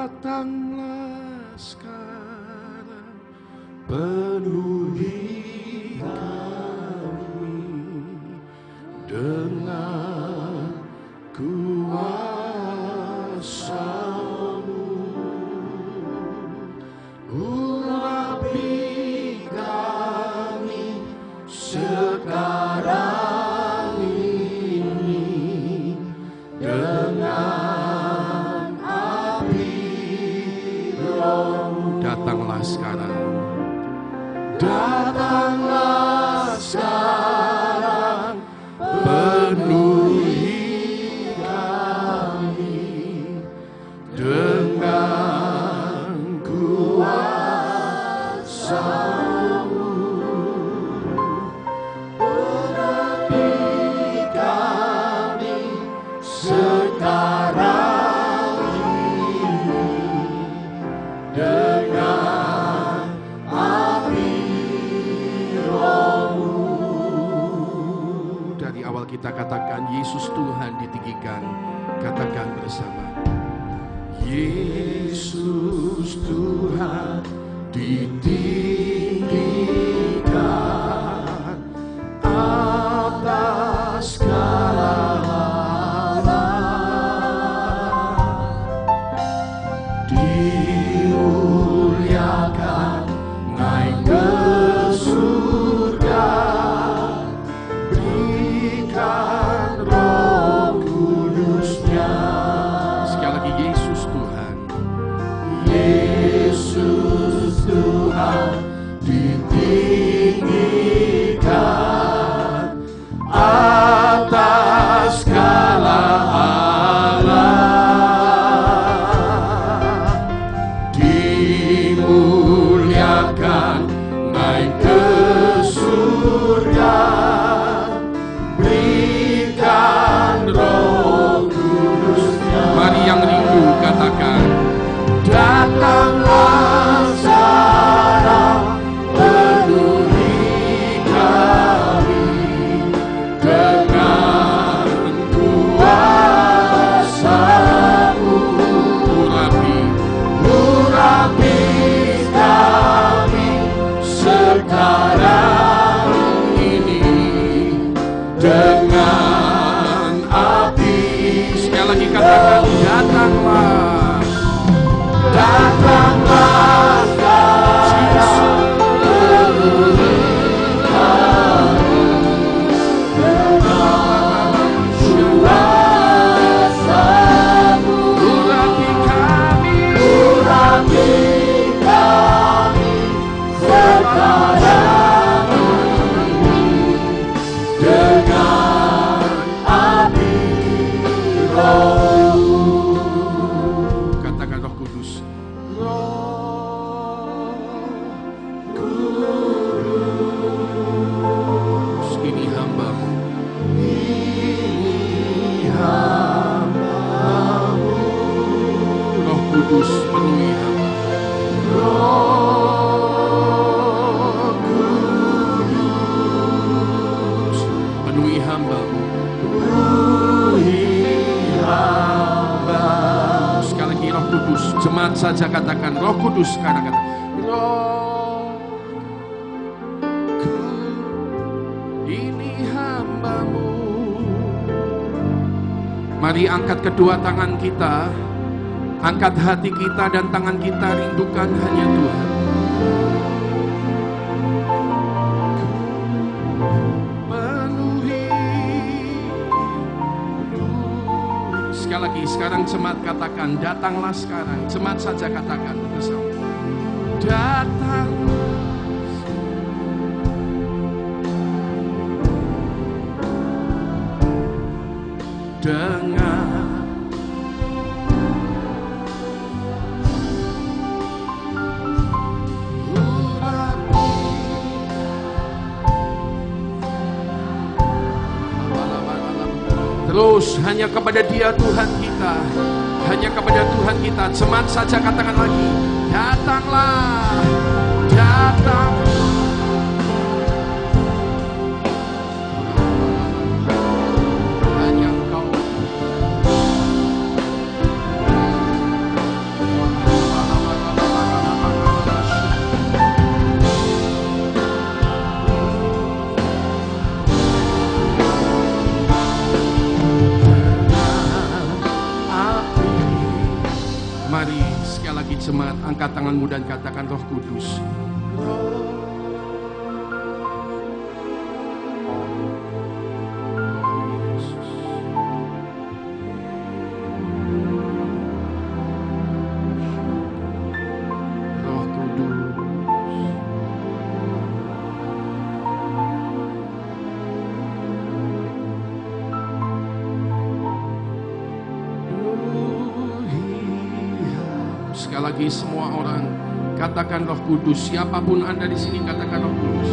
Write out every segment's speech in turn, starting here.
Datanglah sekarang, penuhi kami dengan kuasa-Mu. Urapi kami sekarang ini dengan api Roh-Mu. Datanglah sekarang, datanglah sekarang, penuhi kami dengan kuasa-Mu. Urapi kami sekarang ini dengan api Roh-Mu. Dari awal kita katakan Yesus Tuhan ditinggikan. Katakan bersama. Yesus Tuhan ditinggikan atas segala dimuliakan naik ke surga, berikan Roh Kudus-Nya. Sekali lagi, Yesus Tuhan, Yesus Tuhan ditinggikan atas segala dimuliakan naik ke surga, berikan Roh Kudus-Nya. Mari yang rindu katakan, datanglah sekarang, penuhi kami dengan kuasa-Mu. Urapi kami sekarang ini dengan api. Sekali lagi katakan, datanglah, datanglah kuasa-Mu. Urapi kami sekarang ini dengan api Roh-Mu. Katakan Roh Kudus. Roh Kudus, ini hamba-Mu. Ini hamba-Mu. Roh Kudus, penuhi hamba. Roh Kudus, penuhi hamba-Mu. Penuhi hamba. Sekali lagi, Roh Kudus. Jemaat saja katakan, Roh Kudus. Sekarang katakan, Roh Kudus, ini hamba-Mu. Mari angkat kedua tangan kita, angkat hati kita dan tangan kita, rindukan hanya Tuhan. Penuhi. Sekali lagi, sekarang jemaat katakan, datanglah sekarang. Jemaat saja katakan bersama. Datang. Dengan terus hanya kepada Dia Tuhan kita, hanya kepada Tuhan kita. Jemaat saja katakan lagi, datanglah, datang. Hanya Engkau, Mari sekali lagi jemaat, angkat tanganmu dan katakan, Roh Kudus. Roh Kudus. Sekali lagi semua orang katakan Roh Kudus. Siapapun Anda di sini katakan Roh Kudus.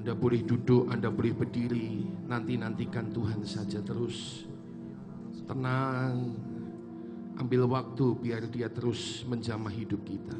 Anda boleh duduk, Anda boleh berdiri, nantikan Tuhan saja terus. Tenang, ambil waktu biar Dia terus menjamah hidup kita.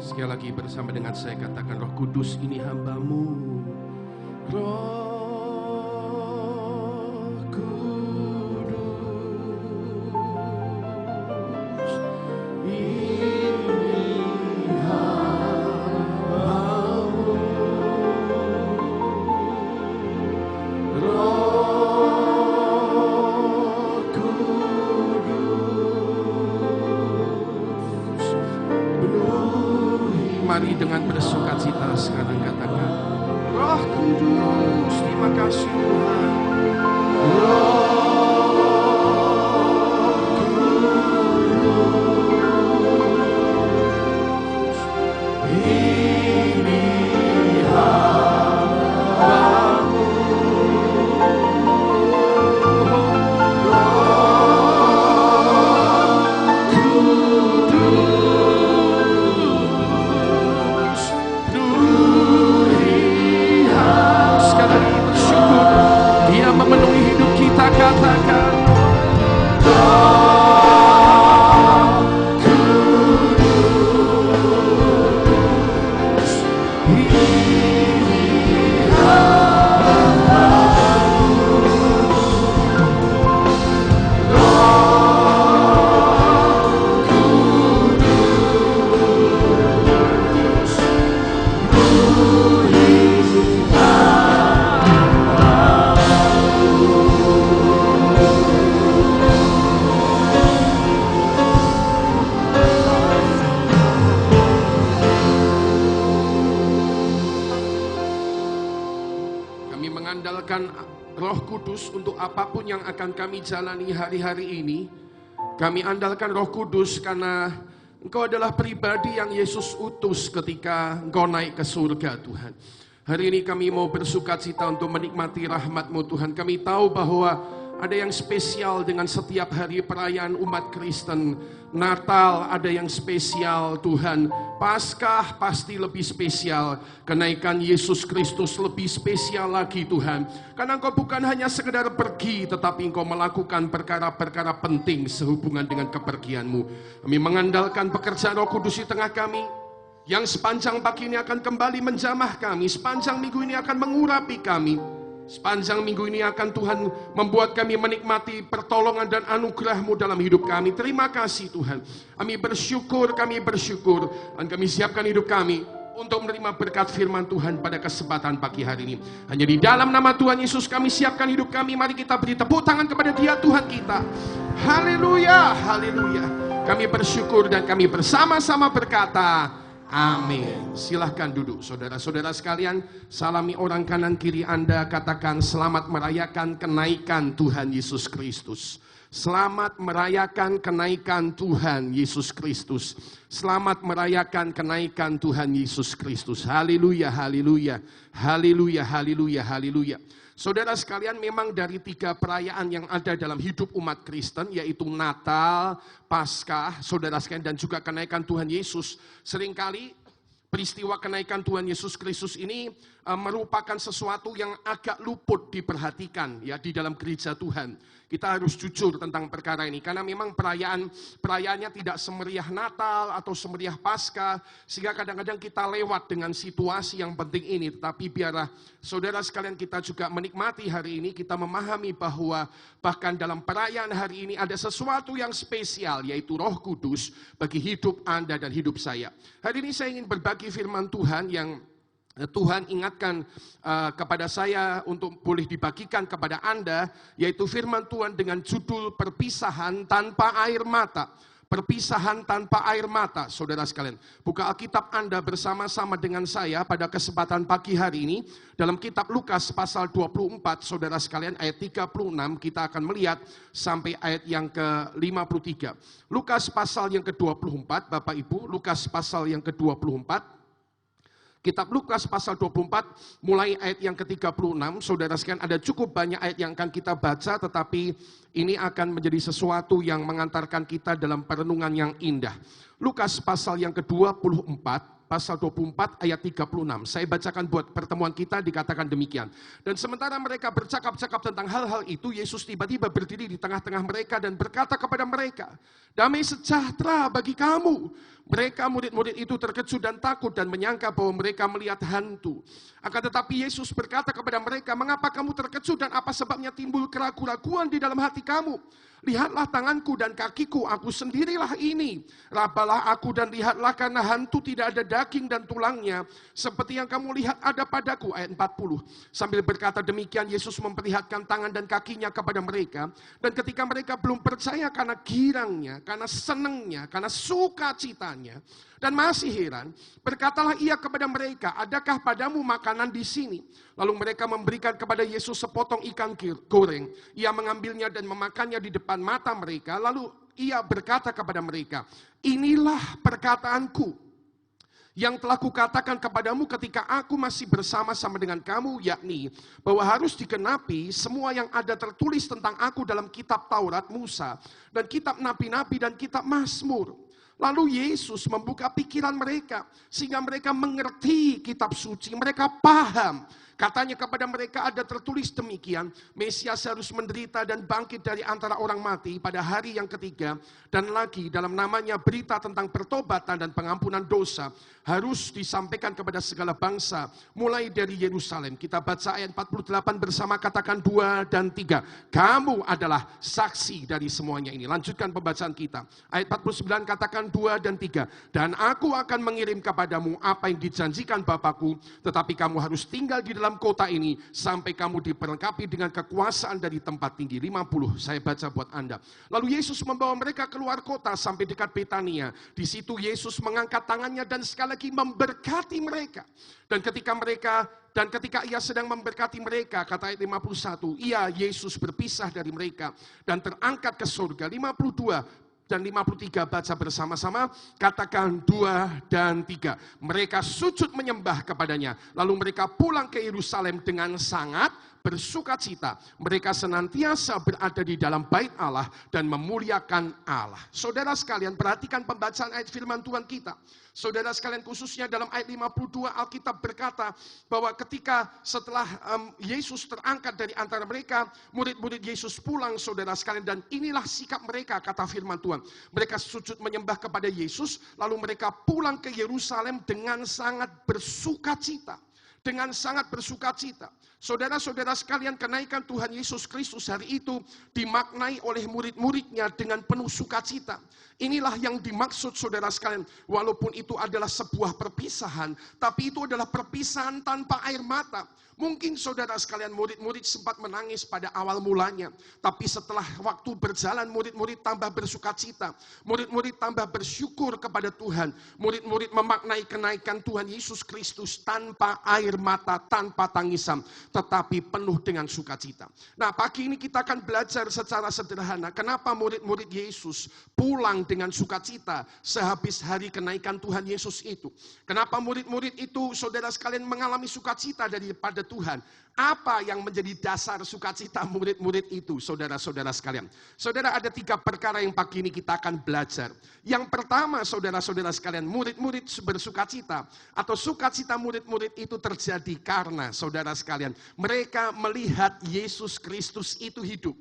Sekali lagi bersama dengan saya katakan, Roh Kudus ini hamba-Mu. Roh Kudus ini hamba-Mu. Roh Kudus penuhi. Mari dengan bersukacita sekarang katakan, Roh Kudus, terima kasih Tuhan. Roh Kudus ini hamba-Mu. Memenuhi hidup kita, katakan Kudus ini mengandalkan Roh Kudus untuk apapun yang akan kami jalani hari-hari ini. Kami andalkan Roh Kudus karena Engkau adalah pribadi yang Yesus utus ketika Engkau naik ke surga, Tuhan. Hari ini kami mau bersukacita untuk menikmati rahmat-Mu, Tuhan. Kami tahu bahwa ada yang spesial dengan setiap hari perayaan umat Kristen. Natal ada yang spesial, Tuhan. Paskah pasti lebih spesial. Kenaikan Yesus Kristus lebih spesial lagi, Tuhan. Karena Engkau bukan hanya sekedar pergi, tetapi Engkau melakukan perkara-perkara penting sehubungan dengan kepergian-Mu. Kami mengandalkan pekerjaan Roh Kudus di tengah kami, yang sepanjang pagi ini akan kembali menjamah kami, sepanjang minggu ini akan mengurapi kami. Sepanjang minggu ini akan Tuhan membuat kami menikmati pertolongan dan anugerah-Mu dalam hidup kami. Terima kasih Tuhan. Kami bersyukur dan kami siapkan hidup kami untuk menerima berkat firman Tuhan pada kesempatan pagi hari ini. Hanya di dalam nama Tuhan Yesus kami siapkan hidup kami. Mari kita beri tepuk tangan kepada Dia Tuhan kita. Haleluya, haleluya. Kami bersyukur dan kami bersama-sama berkata, amin. Silahkan duduk, saudara-saudara sekalian. Salami orang kanan kiri Anda, katakan selamat merayakan kenaikan Tuhan Yesus Kristus. Selamat merayakan kenaikan Tuhan Yesus Kristus. Selamat merayakan kenaikan Tuhan Yesus Kristus. Haleluya, haleluya, haleluya, haleluya, haleluya. Saudara sekalian, memang dari 3 perayaan yang ada dalam hidup umat Kristen, yaitu Natal, Paskah, saudara sekalian, dan juga kenaikan Tuhan Yesus. Seringkali peristiwa kenaikan Tuhan Yesus Kristus ini merupakan sesuatu yang agak luput diperhatikan ya di dalam gereja Tuhan. Kita harus jujur tentang perkara ini karena memang perayaannya tidak semeriah Natal atau semeriah Paskah, sehingga kadang-kadang kita lewat dengan situasi yang penting ini. Tetapi biarlah saudara sekalian kita juga menikmati hari ini, kita memahami bahwa bahkan dalam perayaan hari ini ada sesuatu yang spesial, yaitu Roh Kudus bagi hidup Anda dan hidup saya. Hari ini saya ingin berbagi firman Tuhan yang Tuhan ingatkan kepada saya untuk boleh dibagikan kepada Anda, yaitu firman Tuhan dengan judul perpisahan tanpa air mata. Perpisahan tanpa air mata, saudara sekalian. Buka Alkitab Anda bersama-sama dengan saya pada kesempatan pagi hari ini. Dalam kitab Lukas pasal 24, saudara sekalian, ayat 36, kita akan melihat sampai ayat yang ke-53. Lukas pasal yang ke-24, Bapak Ibu, Lukas pasal yang ke-24. Kitab Lukas pasal 24 mulai ayat yang ke-36, saudara sekalian, ada cukup banyak ayat yang akan kita baca, tetapi ini akan menjadi sesuatu yang mengantarkan kita dalam perenungan yang indah. Lukas pasal yang ke-24 pasal 24 ayat 36. Saya bacakan buat pertemuan kita, dikatakan demikian. Dan sementara mereka bercakap-cakap tentang hal-hal itu, Yesus tiba-tiba berdiri di tengah-tengah mereka dan berkata kepada mereka, "Damai sejahtera bagi kamu." Mereka murid-murid itu terkejut dan takut dan menyangka bahwa mereka melihat hantu. Akan tetapi Yesus berkata kepada mereka, "Mengapa kamu terkejut dan apa sebabnya timbul keraguan-raguan di dalam hati kamu? Lihatlah tanganku dan kakiku, aku sendirilah ini. Rabalah aku dan lihatlah, karena hantu tidak ada daging dan tulangnya, seperti yang kamu lihat ada padaku." Ayat 40. Sambil berkata demikian, Yesus memperlihatkan tangan dan kakinya kepada mereka. Dan ketika mereka belum percaya karena girangnya, karena senangnya, karena sukacitanya, dan masih heran, berkatalah ia kepada mereka, "Adakah padamu makanan di sini?" Lalu mereka memberikan kepada Yesus sepotong ikan goreng. Ia mengambilnya dan memakannya di depan mata mereka. Lalu ia berkata kepada mereka, "Inilah perkataanku yang telah kukatakan kepadamu ketika aku masih bersama-sama dengan kamu, yakni bahwa harus digenapi semua yang ada tertulis tentang aku dalam kitab Taurat Musa, dan kitab nabi-nabi, dan kitab Mazmur." Lalu Yesus membuka pikiran mereka, sehingga mereka mengerti kitab suci, mereka paham. Katanya kepada mereka, ada tertulis demikian, Mesias harus menderita dan bangkit dari antara orang mati pada hari yang ketiga. Dan lagi dalam namanya berita tentang pertobatan dan pengampunan dosa harus disampaikan kepada segala bangsa, mulai dari Yerusalem. Kita baca ayat 48 bersama, katakan 2 dan 3. Kamu adalah saksi dari semuanya ini. Lanjutkan pembacaan kita. Ayat 49 katakan 2 dan 3. Dan aku akan mengirim kepadamu apa yang dijanjikan Bapakku, tetapi kamu harus tinggal di dalam kota ini sampai kamu diperlengkapi dengan kekuasaan dari tempat tinggi. 50, saya baca buat Anda. Lalu Yesus membawa mereka keluar kota sampai dekat Betania. Di situ Yesus mengangkat tangannya dan sekali lagi memberkati mereka. Dan ketika ia sedang memberkati mereka, kata ayat 51, Yesus berpisah dari mereka dan terangkat ke surga. 52 dan 53 baca bersama-sama, katakan 2 dan 3. Mereka sujud menyembah kepadanya, lalu mereka pulang ke Yerusalem dengan sangat bersukacita. Mereka senantiasa berada di dalam bait Allah dan memuliakan Allah. Saudara sekalian, perhatikan pembacaan ayat firman Tuhan kita. Saudara sekalian, khususnya dalam ayat 52 Alkitab berkata bahwa ketika setelah Yesus terangkat dari antara mereka, murid-murid Yesus pulang, saudara sekalian, dan inilah sikap mereka, kata firman Tuhan. Mereka sujud menyembah kepada Yesus, lalu mereka pulang ke Yerusalem dengan sangat bersukacita. Dengan sangat bersukacita. Saudara-saudara sekalian, kenaikan Tuhan Yesus Kristus hari itu dimaknai oleh murid-muridnya dengan penuh sukacita. Inilah yang dimaksud, saudara sekalian, walaupun itu adalah sebuah perpisahan, tapi itu adalah perpisahan tanpa air mata. Mungkin saudara sekalian, murid-murid sempat menangis pada awal mulanya, tapi setelah waktu berjalan, murid-murid tambah bersukacita, murid-murid tambah bersyukur kepada Tuhan, murid-murid memaknai kenaikan Tuhan Yesus Kristus tanpa air mata, tanpa tangisan, tetapi penuh dengan sukacita. Nah, pagi ini kita akan belajar secara sederhana, kenapa murid-murid Yesus pulang dengan sukacita sehabis hari kenaikan Tuhan Yesus itu. Kenapa murid-murid itu, saudara sekalian, mengalami sukacita daripada Tuhan. Apa yang menjadi dasar sukacita murid-murid itu, saudara-saudara sekalian? Saudara, ada 3 perkara yang pagi ini kita akan belajar. Yang pertama, saudara-saudara sekalian, murid-murid bersukacita atau sukacita murid-murid itu terjadi karena, saudara sekalian, mereka melihat Yesus Kristus itu hidup.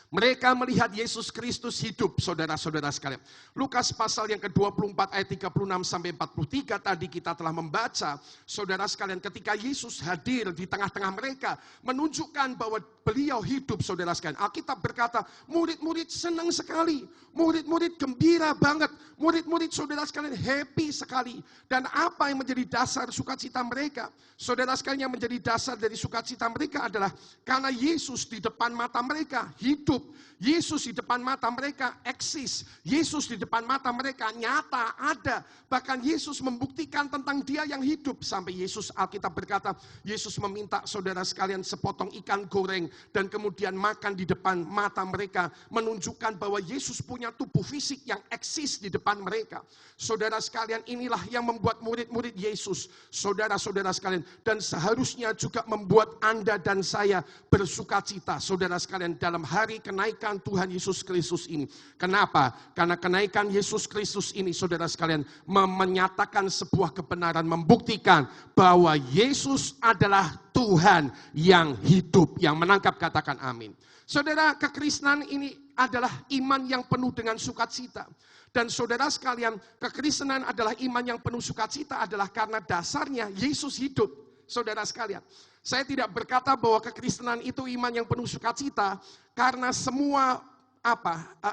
Mereka melihat Yesus Kristus hidup, saudara-saudara sekalian. Lukas pasal yang ke-24 ayat 36 sampai 43 tadi kita telah membaca, saudara sekalian, ketika Yesus hadir di tengah-tengah mereka, menunjukkan bahwa beliau hidup, saudara sekalian. Alkitab berkata, murid-murid senang sekali, murid-murid gembira banget, murid-murid, saudara sekalian, happy sekali. Dan apa yang menjadi dasar sukacita mereka? Saudara sekalian, yang menjadi dasar dari sukacita mereka adalah karena Yesus di depan mata mereka hidup. Yesus di depan mata mereka eksis. Yesus di depan mata mereka nyata, ada. Bahkan Yesus membuktikan tentang dia yang hidup. Sampai Yesus, Alkitab berkata, Yesus meminta saudara sekalian sepotong ikan goreng dan kemudian makan di depan mata mereka, menunjukkan bahwa Yesus punya tubuh fisik yang eksis di depan mereka. Saudara sekalian, inilah yang membuat murid-murid Yesus, saudara-saudara sekalian, dan seharusnya juga membuat Anda dan saya bersukacita, saudara sekalian, dalam hari kenaikan Tuhan Yesus Kristus ini. Kenapa? Karena kenaikan Yesus Kristus ini, saudara sekalian, menyatakan sebuah kebenaran, membuktikan bahwa Yesus adalah Tuhan yang hidup, yang menangkap, katakan amin. Saudara, kekristenan ini adalah iman yang penuh dengan sukacita. Dan saudara sekalian, kekristenan adalah iman yang penuh sukacita adalah karena dasarnya Yesus hidup. Saudara sekalian, saya tidak berkata bahwa kekristenan itu iman yang penuh sukacita karena semua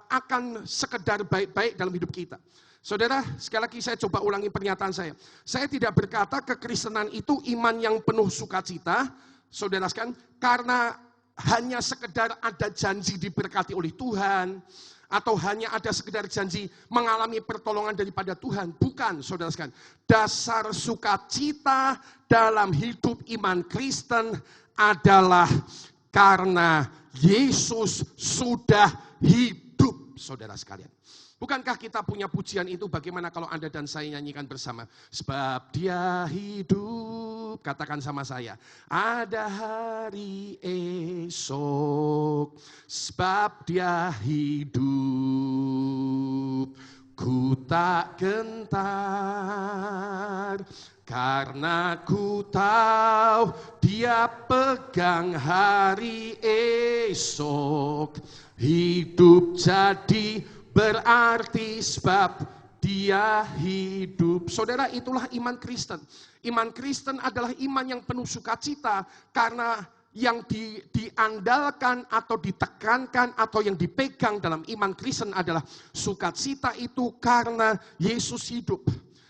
akan sekedar baik-baik dalam hidup kita. Saudara, sekali lagi saya coba ulangi pernyataan saya. Saya tidak berkata kekristenan itu iman yang penuh sukacita, saudara sekalian, karena hanya sekedar ada janji diberkati oleh Tuhan, atau hanya ada sekedar janji mengalami pertolongan daripada Tuhan. Bukan, saudara sekalian. Dasar sukacita dalam hidup iman Kristen adalah karena Yesus sudah hidup, saudara sekalian. Bukankah kita punya pujian itu? Bagaimana kalau Anda dan saya nyanyikan bersama? Sebab Dia hidup, katakan sama saya. Ada hari esok, sebab Dia hidup. Ku tak gentar, karena ku tahu Dia pegang hari esok. Hidup jadi berarti sebab Dia hidup. Saudara, itulah iman Kristen. Iman Kristen adalah iman yang penuh sukacita karena yang diandalkan atau ditekankan atau yang dipegang dalam iman Kristen adalah sukacita itu karena Yesus hidup.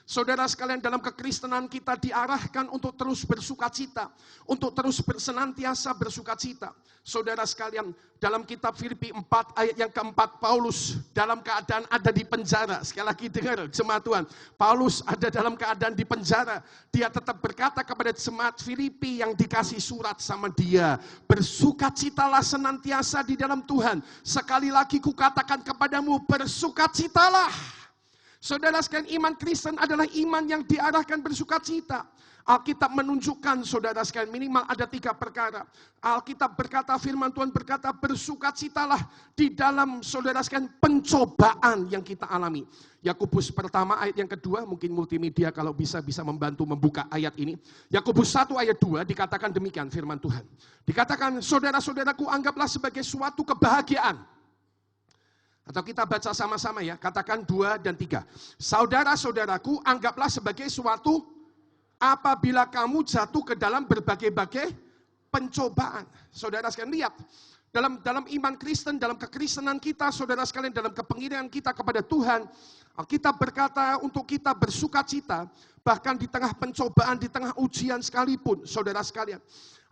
Saudara sekalian, dalam kekristenan kita diarahkan untuk terus bersukacita, untuk terus senantiasa bersukacita. Saudara sekalian, dalam kitab Filipi 4 ayat yang keempat, Paulus dalam keadaan ada di penjara. Sekali lagi dengar jemaat Tuhan, Paulus ada dalam keadaan di penjara. Dia tetap berkata kepada jemaat Filipi yang dikasih surat sama dia, bersukacitalah senantiasa di dalam Tuhan. Sekali lagi kukatakan kepadamu, bersukacitalah. Saudara sekalian, iman Kristen adalah iman yang diarahkan bersukacita. Alkitab menunjukkan, saudara sekalian, minimal ada 3 perkara. Alkitab berkata, firman Tuhan berkata, bersukacitalah di dalam, saudara sekalian, pencobaan yang kita alami. Yakobus pertama ayat yang kedua, mungkin multimedia kalau bisa membantu membuka ayat ini. Yakobus 1 ayat 2 dikatakan demikian firman Tuhan. Dikatakan, saudara-saudaraku, anggaplah sebagai suatu kebahagiaan. Atau kita baca sama-sama ya, katakan 2 dan 3. Saudara-saudaraku, anggaplah sebagai suatu apabila kamu jatuh ke dalam berbagai-bagai pencobaan. Saudara sekalian, lihat. Dalam iman Kristen, dalam kekristenan kita, saudara sekalian, dalam kepengiringan kita kepada Tuhan, kita berkata untuk kita bersukacita, bahkan di tengah pencobaan, di tengah ujian sekalipun, saudara sekalian.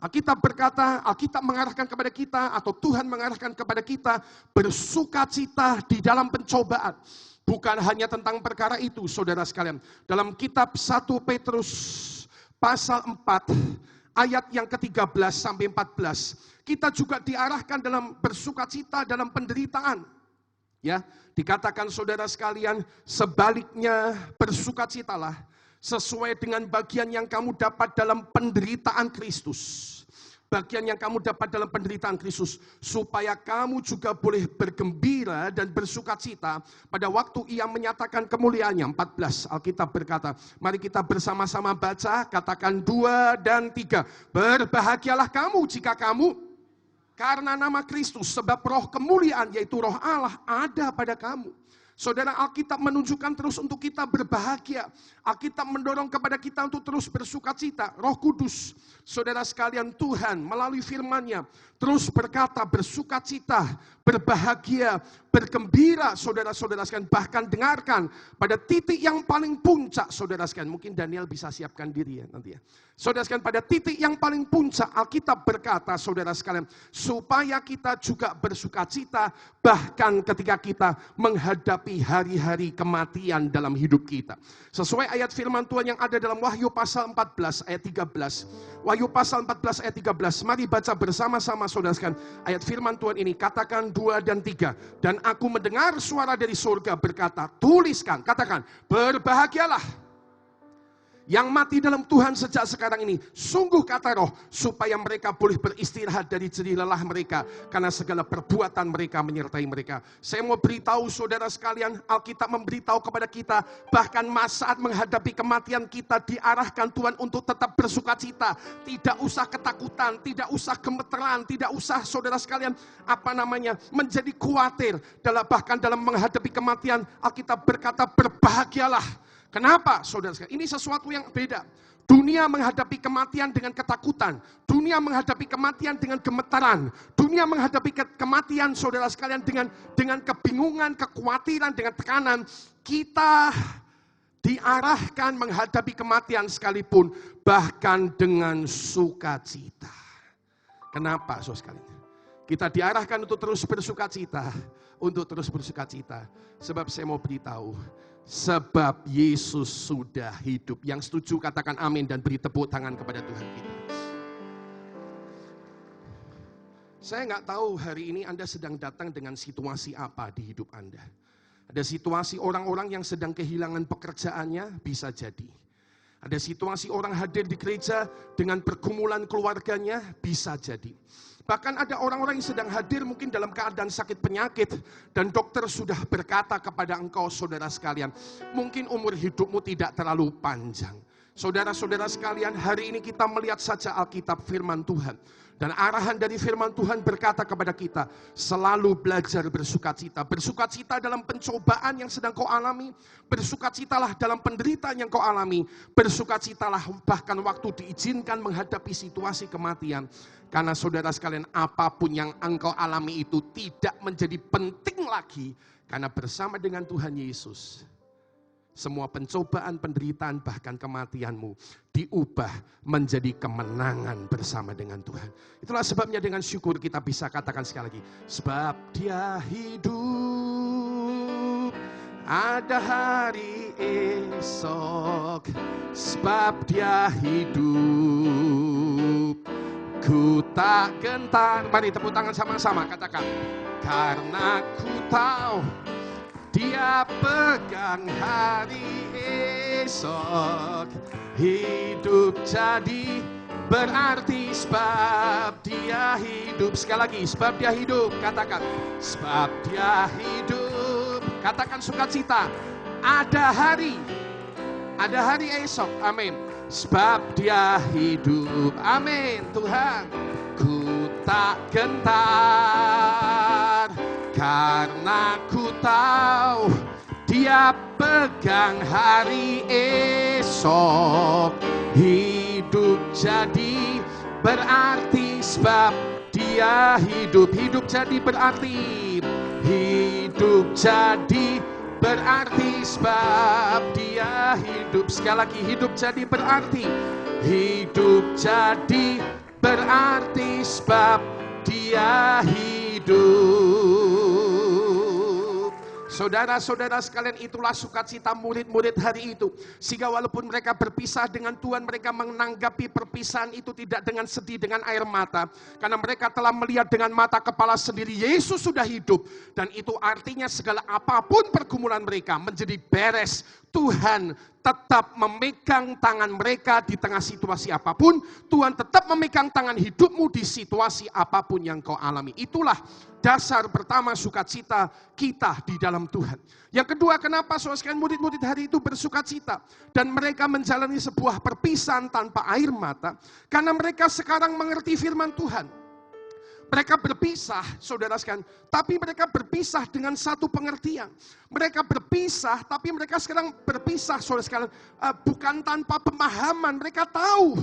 Alkitab berkata, Alkitab mengarahkan kepada kita, atau Tuhan mengarahkan kepada kita, bersukacita di dalam pencobaan. Bukan hanya tentang perkara itu, saudara sekalian. Dalam kitab 1 Petrus pasal 4, ayat yang ke-13 sampai 14, kita juga diarahkan dalam bersukacita dalam penderitaan. Ya, dikatakan saudara sekalian, sebaliknya bersukacitalah sesuai dengan bagian yang kamu dapat dalam penderitaan Kristus. Bagian yang kamu dapat dalam penderitaan Kristus, supaya kamu juga boleh bergembira dan bersukacita pada waktu Ia menyatakan kemuliaannya. 14, Alkitab berkata, mari kita bersama-sama baca, katakan 2 dan 3. Berbahagialah kamu jika kamu, karena nama Kristus, sebab roh kemuliaan, yaitu roh Allah, ada pada kamu. Saudara, Alkitab menunjukkan terus untuk kita berbahagia. Alkitab mendorong kepada kita untuk terus bersukacita. Roh Kudus, saudara sekalian, Tuhan melalui firman-Nya terus berkata bersukacita, berbahagia, bergembira, saudara-saudara sekalian. Bahkan dengarkan pada titik yang paling puncak, saudara sekalian. Mungkin Daniel bisa siapkan diri ya nanti ya. Saudara sekalian, pada titik yang paling puncak Alkitab berkata, saudara sekalian, supaya kita juga bersukacita bahkan ketika kita menghadapi hari-hari kematian dalam hidup kita. Sesuai ayat firman Tuhan yang ada dalam Wahyu pasal 14 ayat 13. Wahyu pasal 14 ayat 13. Mari baca bersama-sama, saudara sekalian, ayat firman Tuhan ini. Katakan 2 dan 3. Dan aku mendengar suara dari surga berkata, tuliskan, katakan, berbahagialah yang mati dalam Tuhan sejak sekarang ini. Sungguh kata Roh, supaya mereka boleh beristirahat dari jerih lelah mereka, karena segala perbuatan mereka menyertai mereka. Saya mau beritahu saudara sekalian, Alkitab memberitahu kepada kita, bahkan saat menghadapi kematian kita diarahkan Tuhan untuk tetap bersukacita. Tidak usah ketakutan, tidak usah gemeteran, tidak usah saudara sekalian menjadi khawatir. Bahkan dalam menghadapi kematian, Alkitab berkata berbahagialah. Kenapa saudara sekalian? Ini sesuatu yang beda. Dunia menghadapi kematian dengan ketakutan. Dunia menghadapi kematian dengan gemetaran. Dunia menghadapi kematian saudara sekalian dengan kebingungan, kekhawatiran, dengan tekanan. Kita diarahkan menghadapi kematian sekalipun, bahkan dengan sukacita. Kenapa saudara sekalian? Kita diarahkan untuk terus bersukacita. Untuk terus bersukacita. Sebab saya mau beritahu, sebab Yesus sudah hidup. Yang setuju katakan amin dan beri tepuk tangan kepada Tuhan kita. Saya nggak tahu hari ini Anda sedang datang dengan situasi apa di hidup Anda. Ada situasi orang-orang yang sedang kehilangan pekerjaannya, bisa jadi. Ada situasi orang hadir di gereja dengan pergumulan keluarganya, bisa jadi. Bahkan ada orang-orang yang sedang hadir mungkin dalam keadaan sakit penyakit, dan dokter sudah berkata kepada engkau saudara sekalian, mungkin umur hidupmu tidak terlalu panjang. Saudara-saudara sekalian, hari ini kita melihat saja Alkitab firman Tuhan. Dan arahan dari firman Tuhan berkata kepada kita, selalu belajar bersukacita. Bersukacita dalam pencobaan yang sedang kau alami. Bersukacitalah dalam penderitaan yang kau alami. Bersukacitalah bahkan waktu diizinkan menghadapi situasi kematian. Karena saudara sekalian, apapun yang engkau alami itu tidak menjadi penting lagi. Karena bersama dengan Tuhan Yesus, semua pencobaan, penderitaan, bahkan kematianmu diubah menjadi kemenangan bersama dengan Tuhan. Itulah sebabnya dengan syukur kita bisa katakan sekali lagi, sebab Dia hidup, ada hari esok. Sebab Dia hidup, ku tak gentar. Mari tepuk tangan sama-sama, katakan, karena ku tahu Dia pegang hari esok. Hidup jadi berarti sebab Dia hidup. Sekali lagi, sebab Dia hidup. Katakan, sebab Dia hidup. Katakan sukacita. Ada hari esok. Amin. Sebab Dia hidup. Amin. Tuhan, ku tak gentar, karena ku tahu Dia pegang hari esok. Hidup jadi berarti sebab Dia hidup. Hidup jadi berarti. Hidup jadi berarti sebab Dia hidup. Sekali lagi, hidup jadi berarti. Hidup jadi berarti sebab Dia hidup. Saudara-saudara sekalian, itulah sukacita murid-murid hari itu. Sehingga walaupun mereka berpisah dengan Tuhan, mereka menanggapi perpisahan itu tidak dengan sedih, dengan air mata. Karena mereka telah melihat dengan mata kepala sendiri, Yesus sudah hidup. Dan itu artinya segala apapun pergumulan mereka menjadi beres. Tuhan tetap memegang tangan mereka di tengah situasi apapun. Tuhan tetap memegang tangan hidupmu di situasi apapun yang kau alami. Itulah dasar pertama sukacita kita di dalam Tuhan. Yang kedua, kenapa saudara sekalian murid-murid hari itu bersukacita dan mereka menjalani sebuah perpisahan tanpa air mata? Karena mereka sekarang mengerti firman Tuhan. Mereka berpisah, saudara sekalian, tapi mereka berpisah dengan satu pengertian. Mereka berpisah, tapi mereka sekarang berpisah, saudara sekalian, bukan tanpa pemahaman. Mereka tahu,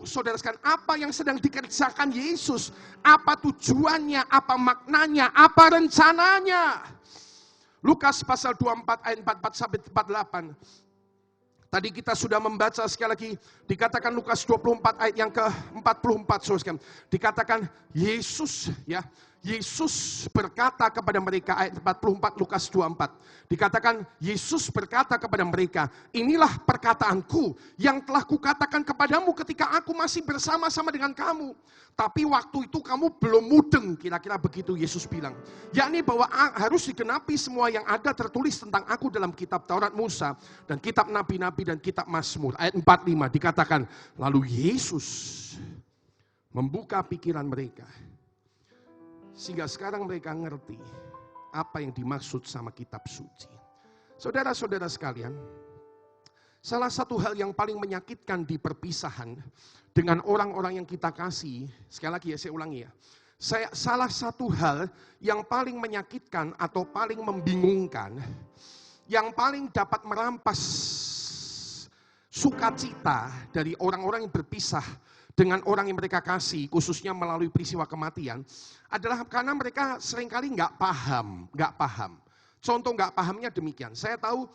saudara sekalian, apa yang sedang dikerjakan Yesus, apa tujuannya, apa maknanya, apa rencananya. Lukas pasal 24 ayat 44 sampai 48. Tadi kita sudah membaca sekali lagi, dikatakan Lukas 24 ayat yang ke-44, saudara sekalian. Dikatakan Yesus, ya, Yesus berkata kepada mereka, ayat 44 Lukas 24. Dikatakan, Yesus berkata kepada mereka, inilah perkataanku yang telah kukatakan kepadamu ketika aku masih bersama-sama dengan kamu. Tapi waktu itu kamu belum mudeng, kira-kira begitu Yesus bilang. Yakni bahwa harus digenapi semua yang ada tertulis tentang aku dalam kitab Taurat Musa, dan kitab Nabi-Nabi, dan kitab Mazmur. Ayat 45 dikatakan, lalu Yesus membuka pikiran mereka. Sehingga sekarang mereka ngerti apa yang dimaksud sama kitab suci. Saudara-saudara sekalian, salah satu hal yang paling menyakitkan di perpisahan dengan orang-orang yang kita kasih, sekali lagi ya saya ulangi ya. Salah satu hal yang paling menyakitkan atau paling membingungkan, yang paling dapat merampas sukacita dari orang-orang yang berpisah dengan orang yang mereka kasih, khususnya melalui peristiwa kematian, adalah karena mereka seringkali nggak paham. Contoh nggak pahamnya demikian. Saya tahu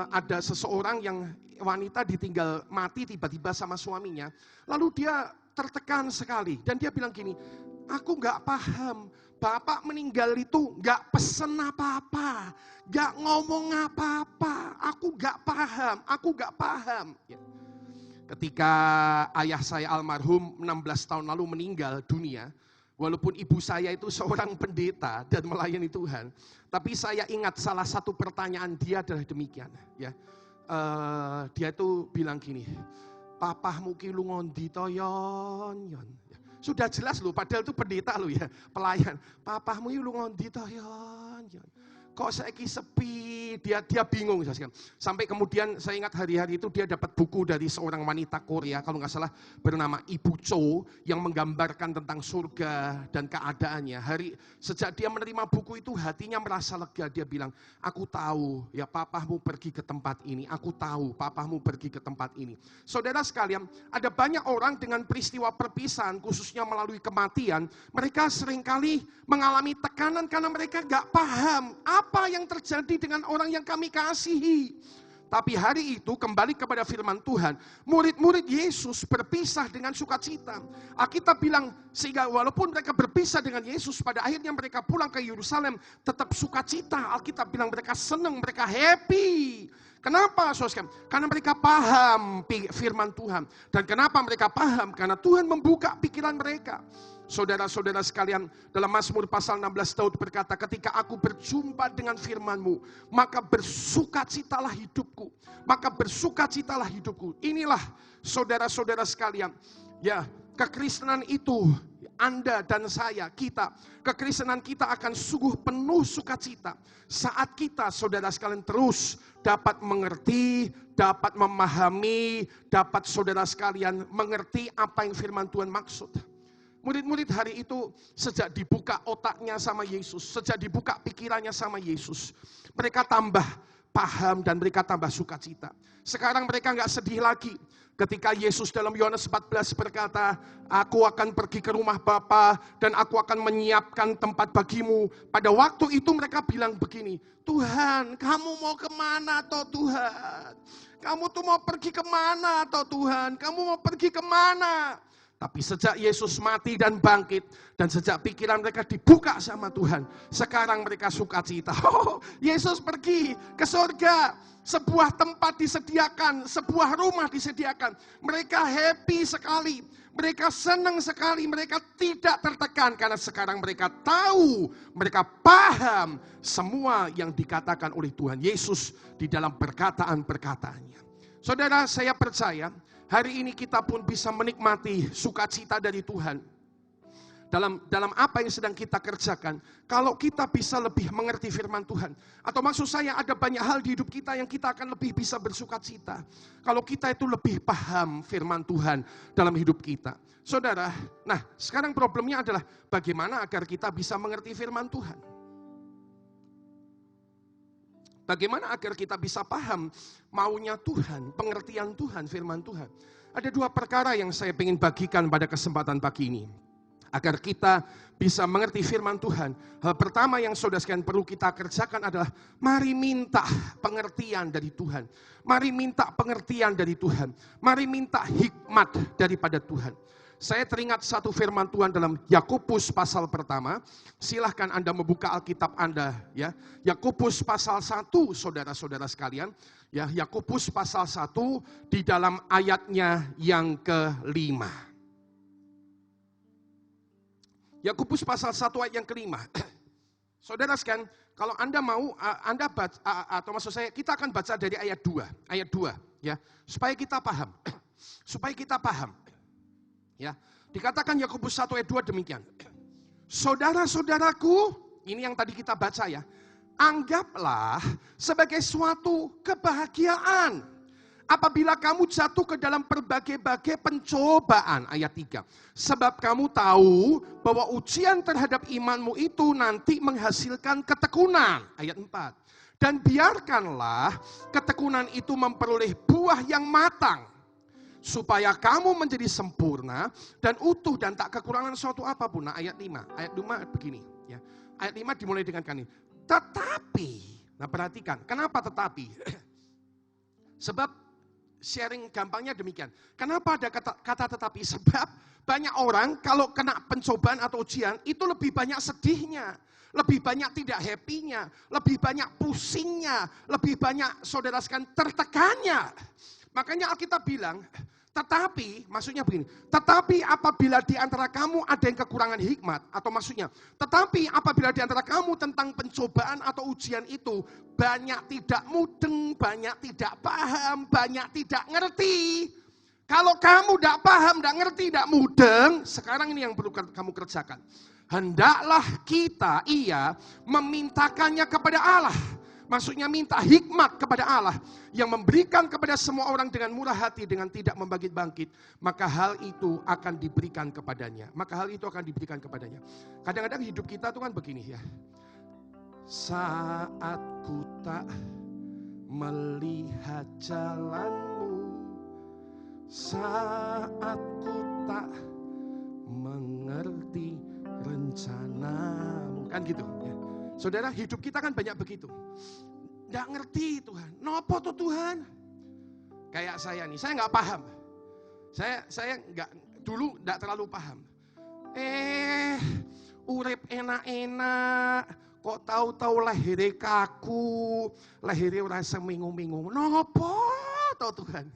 ada seseorang yang wanita ditinggal mati tiba-tiba sama suaminya, lalu dia tertekan sekali dan dia bilang gini, aku nggak paham. Bapak meninggal itu nggak pesen apa-apa, nggak ngomong apa-apa. Aku nggak paham. Ya. Ketika ayah saya almarhum 16 tahun lalu meninggal dunia, walaupun ibu saya itu seorang pendeta dan melayani Tuhan, tapi saya ingat salah satu pertanyaan dia adalah demikian. Ya, dia itu bilang gini, papahmu ki lu ngondi to yon. Sudah jelas loh, padahal itu pendeta loh ya, pelayan. Papahmu ki lu ngondi to yon. Kok saiki sepi, dia bingung. Sampai kemudian saya ingat hari-hari itu dia dapat buku dari seorang wanita Korea, kalau nggak salah bernama Ibu Cho, yang menggambarkan tentang surga dan keadaannya. Sejak dia menerima buku itu hatinya merasa lega, dia bilang, aku tahu ya papahmu pergi ke tempat ini, aku tahu papahmu pergi ke tempat ini. Saudara sekalian, ada banyak orang dengan peristiwa perpisahan, khususnya melalui kematian, mereka seringkali mengalami tekanan karena mereka nggak paham apa yang terjadi dengan orang yang kami kasihi. Tapi hari itu kembali kepada firman Tuhan, murid-murid Yesus berpisah dengan sukacita. Alkitab bilang, sehingga walaupun mereka berpisah dengan Yesus, pada akhirnya mereka pulang ke Yerusalem tetap sukacita. Alkitab bilang mereka senang, mereka happy. Kenapa saudara? Karena mereka paham firman Tuhan. Dan kenapa mereka paham? Karena Tuhan membuka pikiran mereka. Saudara-saudara sekalian, dalam Mazmur pasal 16 Daud berkata, ketika aku berjumpa dengan firman-Mu, maka bersukacitalah hidupku. Maka bersukacitalah hidupku. Inilah saudara-saudara sekalian, ya, kekristenan itu, Anda dan saya, kita, kekristenan kita akan sungguh penuh sukacita saat kita, saudara sekalian, terus dapat mengerti, dapat memahami, dapat saudara sekalian mengerti apa yang firman Tuhan maksud. Murid-murid hari itu sejak dibuka otaknya sama Yesus, sejak dibuka pikirannya sama Yesus, mereka tambah paham dan mereka tambah sukacita. Sekarang mereka nggak sedih lagi. Ketika Yesus dalam Yohanes 14 berkata, aku akan pergi ke rumah Bapa dan aku akan menyiapkan tempat bagimu. Pada waktu itu mereka bilang begini, Tuhan, kamu mau kemana toh Tuhan? Kamu tuh mau pergi kemana toh Tuhan? Kamu mau pergi kemana? Tapi sejak Yesus mati dan bangkit, dan sejak pikiran mereka dibuka sama Tuhan, sekarang mereka sukacita. Oh, Yesus pergi ke surga, sebuah tempat disediakan, sebuah rumah disediakan. Mereka happy sekali, mereka senang sekali, mereka tidak tertekan karena sekarang mereka tahu, mereka paham semua yang dikatakan oleh Tuhan Yesus di dalam perkataan-perkataannya. Saudara, saya percaya hari ini kita pun bisa menikmati sukacita dari Tuhan dalam apa yang sedang kita kerjakan. Kalau kita bisa lebih mengerti firman Tuhan, atau maksud saya ada banyak hal di hidup kita yang kita akan lebih bisa bersukacita kalau kita itu lebih paham firman Tuhan dalam hidup kita. Saudara, nah sekarang problemnya adalah bagaimana agar kita bisa mengerti firman Tuhan. Bagaimana agar kita bisa paham maunya Tuhan, pengertian Tuhan, firman Tuhan. Ada dua perkara yang saya ingin bagikan pada kesempatan pagi ini. Agar kita bisa mengerti firman Tuhan. Hal pertama yang saudara sekalian perlu kita kerjakan adalah mari minta pengertian dari Tuhan. Mari minta pengertian dari Tuhan. Mari minta hikmat daripada Tuhan. Saya teringat satu firman Tuhan dalam Yakobus pasal pertama. Silahkan Anda membuka Alkitab Anda, ya. Yakobus pasal 1, saudara-saudara sekalian. Ya, Yakobus pasal 1 di dalam ayatnya yang ke-5. Yakobus pasal 1 ayat yang ke-5. Saudara sekalian, kalau Anda mau, Anda baca, atau maksud saya, kita akan baca dari ayat 2. Ayat 2, ya. Supaya kita paham. Supaya kita paham. Ya, dikatakan Yakobus 1 ayat 2 demikian. Saudara-saudaraku, ini yang tadi kita baca ya. Anggaplah sebagai suatu kebahagiaan apabila kamu jatuh ke dalam berbagai-bagai pencobaan. Ayat 3. Sebab kamu tahu bahwa ujian terhadap imanmu itu nanti menghasilkan ketekunan. Ayat 4. Dan biarkanlah ketekunan itu memperoleh buah yang matang, supaya kamu menjadi sempurna dan utuh dan tak kekurangan suatu apapun. Nah, ayat 5. Ayat 5 begini. Ya. Ayat 5 dimulai dengan kani. Tetapi, nah perhatikan, kenapa tetapi? Sebab sharing gampangnya demikian. Kenapa ada kata tetapi? Sebab banyak orang kalau kena pencobaan atau ujian, itu lebih banyak sedihnya. Lebih banyak tidak happy-nya. Lebih banyak pusingnya. Lebih banyak, saudara sekalian, tertekannya. Makanya Alkitab bilang, tetapi, maksudnya begini, tetapi apabila di antara kamu ada yang kekurangan hikmat, atau maksudnya, tetapi apabila di antara kamu tentang pencobaan atau ujian itu, banyak tidak mudeng, banyak tidak paham, banyak tidak ngerti. Kalau kamu tidak paham, tidak ngerti, tidak mudeng, sekarang ini yang perlu kamu kerjakan. Hendaklah kita, memintakannya kepada Allah. Maksudnya minta hikmat kepada Allah yang memberikan kepada semua orang dengan murah hati, dengan tidak membangkit-bangkit. Maka hal itu akan diberikan kepadanya. Kadang-kadang hidup kita itu kan begini ya. Saat ku tak melihat jalanmu, saat ku tak mengerti rencanamu. Kan gitu ya. Saudara, hidup kita kan banyak begitu. Nggak ngerti Tuhan. Nopo tuh Tuhan? Kayak saya nih, saya nggak paham. Saya dulu nggak terlalu paham. Urip enak-enak, kok tahu-tahu lahirnya kaku, lahirnya rasa mingung-mingung. Nopo tuh Tuhan?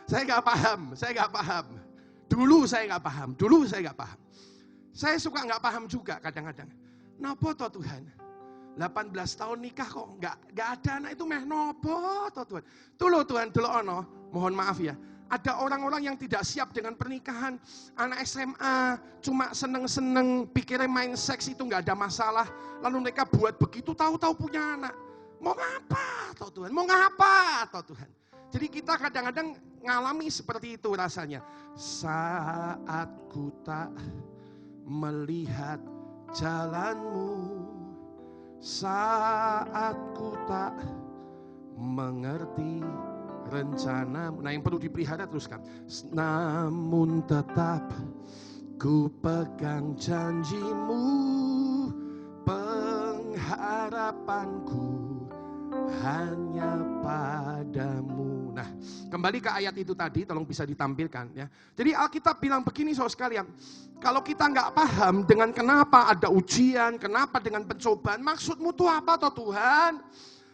Saya nggak paham. Dulu saya nggak paham. Saya suka nggak paham juga kadang-kadang. Nopo toh Tuhan? 18 tahun nikah kok nggak ada anak itu meh nopo toh Tuhan? Tuh Tuhan, dulu ono, mohon maaf ya. Ada orang-orang yang tidak siap dengan pernikahan, anak SMA, cuma seneng-seneng, pikirnya main seks itu nggak ada masalah. Lalu mereka buat begitu, tahu-tahu punya anak. Mau ngapa toh Tuhan? Mau ngapa toh Tuhan? Jadi kita kadang-kadang ngalami seperti itu rasanya. Saat ku tak melihat jalanmu, saat ku tak mengerti rencanamu. Nah, yang perlu dipelihara teruskan. Namun tetap ku pegang janjimu, pengharapanku hanya padamu. Nah, kembali ke ayat itu tadi, tolong bisa ditampilkan ya. Jadi Alkitab bilang begini saudara sekalian, kalau kita nggak paham dengan kenapa ada ujian, kenapa dengan pencobaan, maksudmu tuh apa toh Tuhan?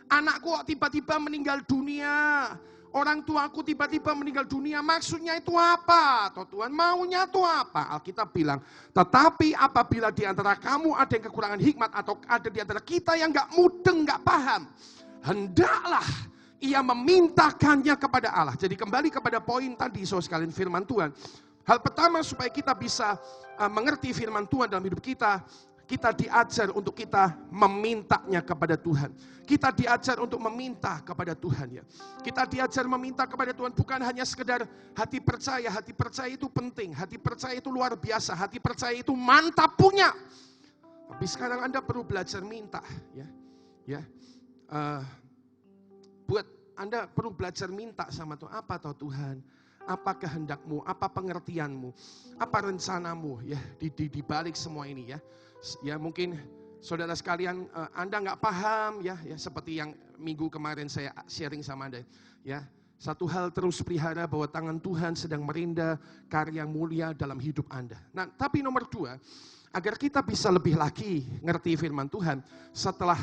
Anakku tiba-tiba meninggal dunia, orang tuaku tiba-tiba meninggal dunia, maksudnya itu apa toh Tuhan? Maunya tuh apa? Alkitab bilang, tetapi apabila di antara kamu ada yang kekurangan hikmat atau ada di antara kita yang nggak mudeng, nggak paham, hendaklah ia memintakannya kepada Allah. Jadi kembali kepada poin tadi saudara sekalian, firman Tuhan. Hal pertama supaya kita bisa mengerti firman Tuhan dalam hidup kita, kita diajar untuk kita memintanya kepada Tuhan. Kita diajar untuk meminta kepada Tuhan ya. Kita diajar meminta kepada Tuhan bukan hanya sekedar hati percaya. Hati percaya itu penting, hati percaya itu luar biasa, hati percaya itu mantap punya. Tapi sekarang Anda perlu belajar minta ya. Buat Anda perlu belajar minta sama Tuhan. Apa toh Tuhan? Apa kehendakmu? Apa pengertianmu? Apa rencanamu ya di balik semua ini ya? Ya mungkin saudara sekalian Anda nggak paham ya seperti yang minggu kemarin saya sharing sama Anda ya. Satu hal terus pelihara bahwa tangan Tuhan sedang merinda karya mulia dalam hidup Anda. Nah, tapi nomor 2, agar kita bisa lebih lagi ngerti firman Tuhan, setelah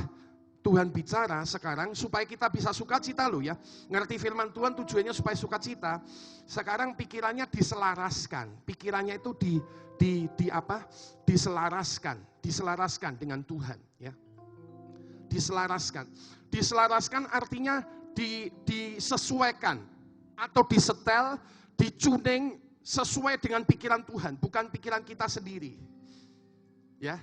Tuhan bicara sekarang supaya kita bisa sukacita loh ya. Ngerti firman Tuhan tujuannya supaya sukacita. Sekarang pikirannya diselaraskan. Pikirannya itu diselaraskan dengan Tuhan ya. Diselaraskan artinya disesuaikan atau disetel, dicuning sesuai dengan pikiran Tuhan, bukan pikiran kita sendiri. Ya.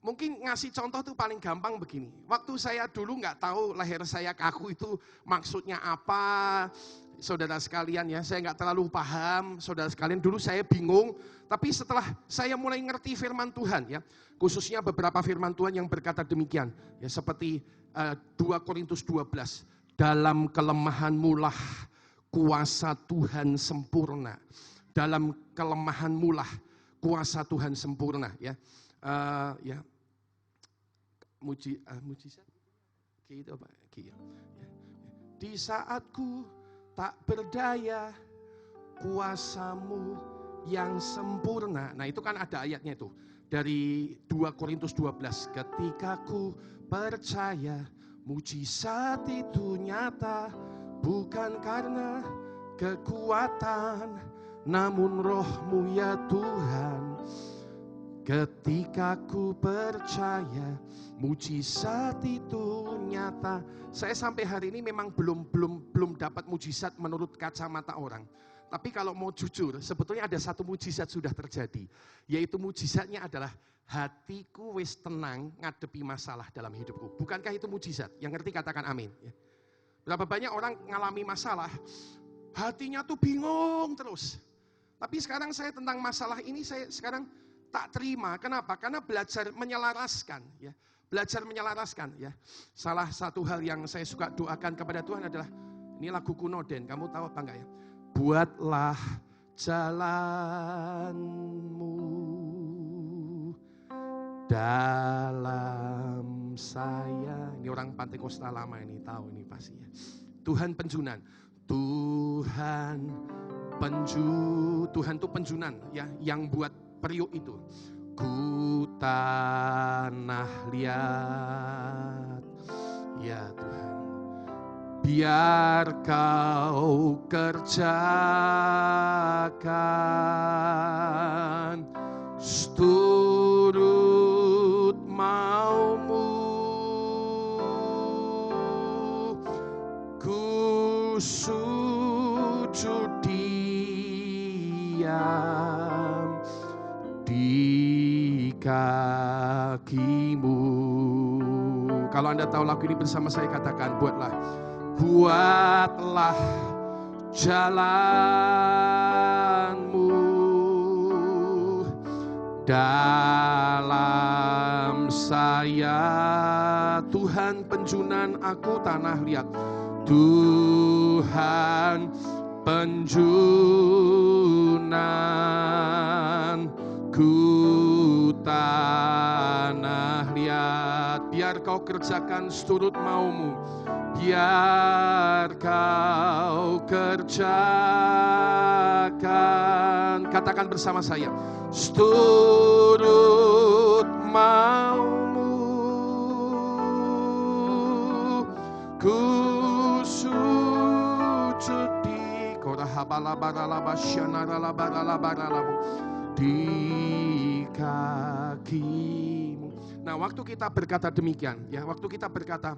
Mungkin ngasih contoh itu paling gampang begini. Waktu saya dulu nggak tahu leher saya kaku itu maksudnya apa. Saudara sekalian ya, saya nggak terlalu paham. Saudara sekalian, dulu saya bingung. Tapi setelah saya mulai ngerti firman Tuhan ya, khususnya beberapa firman Tuhan yang berkata demikian. Ya, seperti 2 Korintus 12, dalam kelemahanmulah kuasa Tuhan sempurna. Dalam kelemahanmulah kuasa Tuhan sempurna ya. Ya. Mujizat. Gitu Pak. Di saatku tak berdaya, kuasamu yang sempurna. Nah itu kan ada ayatnya itu. Dari 2 Korintus 12. Ketika ku percaya, mujizat itu nyata. Bukan karena kekuatan, namun roh-Mu ya Tuhan. Ketika ku percaya, mujizat itu nyata. Saya sampai hari ini memang belum dapat mujizat menurut kacamata orang. Tapi kalau mau jujur, sebetulnya ada satu mujizat sudah terjadi. Yaitu mujizatnya adalah hatiku wis tenang ngadepi masalah dalam hidupku. Bukankah itu mujizat? Yang ngerti katakan amin. Berapa banyak orang ngalami masalah, hatinya tuh bingung terus. Tapi sekarang saya tentang masalah ini, saya sekarang tak terima. Kenapa? Karena belajar menyelaraskan ya. Belajar menyelaraskan ya. Salah satu hal yang saya suka doakan kepada Tuhan adalah, ini lagu kuno Den, kamu tahu apa enggak ya? Buatlah jalanmu dalam saya. Ini orang Pantai Kosta lama ini tahu ini pasti ya. Tuhan penjunan. Tuhan itu penjunan ya, yang buat periuk itu. Ku tanah liat ya Tuhan, biar kau kerjakan seturut maumu. Ku sujud diam di kakimu. Kalau Anda tahu lagu ini bersama saya, katakan, buatlah jalanmu dalam saya. Tuhan penjunan aku tanah liat. Tuhan penjunan ku tanah liat. Biar kau kerjakan seturut maumu. Biar kau kerjakan. Katakan bersama saya. Seturut maumu. Ku sujud di di kakimu. Nah, waktu kita berkata demikian, ya, waktu kita berkata,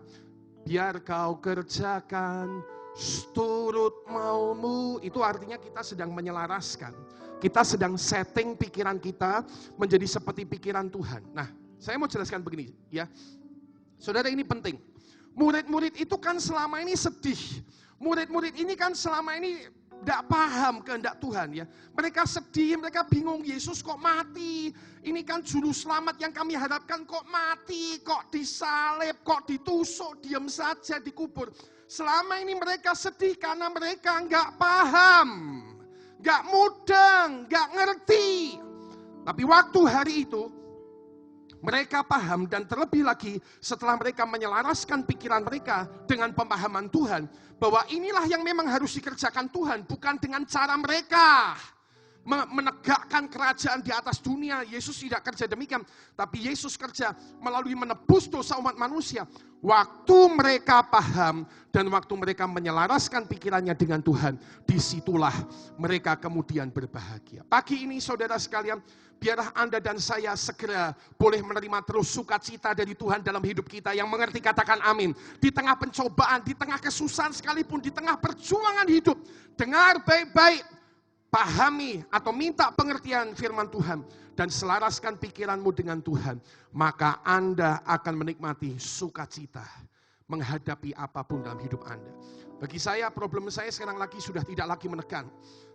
biar kau kerjakan seturut maumu, itu artinya kita sedang menyelaraskan. Kita sedang setting pikiran kita menjadi seperti pikiran Tuhan. Nah, saya mau jelaskan begini, ya. Saudara, ini penting. Murid-murid itu kan selama ini sedih. Murid-murid ini kan selama ini tidak paham kehendak Tuhan ya. Mereka sedih, mereka bingung, Yesus kok mati. Ini kan juru selamat yang kami harapkan kok mati, kok disalib, kok ditusuk, diam saja dikubur. Selama ini mereka sedih karena mereka nggak paham, nggak mudeng, nggak ngerti. Tapi waktu hari itu, mereka paham, dan terlebih lagi setelah mereka menyelaraskan pikiran mereka dengan pemahaman Tuhan, bahwa inilah yang memang harus dikerjakan Tuhan, bukan dengan cara mereka menegakkan kerajaan di atas dunia. Yesus tidak kerja demikian, tapi Yesus kerja melalui menebus dosa umat manusia. Waktu mereka paham dan waktu mereka menyelaraskan pikirannya dengan Tuhan, disitulah mereka kemudian berbahagia. Pagi ini saudara sekalian, biarlah Anda dan saya segera boleh menerima terus sukacita dari Tuhan dalam hidup kita. Yang mengerti katakan amin. Di tengah pencobaan, di tengah kesusahan sekalipun, di tengah perjuangan hidup, dengar baik-baik, pahami atau minta pengertian firman Tuhan dan selaraskan pikiranmu dengan Tuhan, maka Anda akan menikmati sukacita menghadapi apapun dalam hidup Anda. Bagi saya, problem saya sekarang lagi sudah tidak lagi menekan,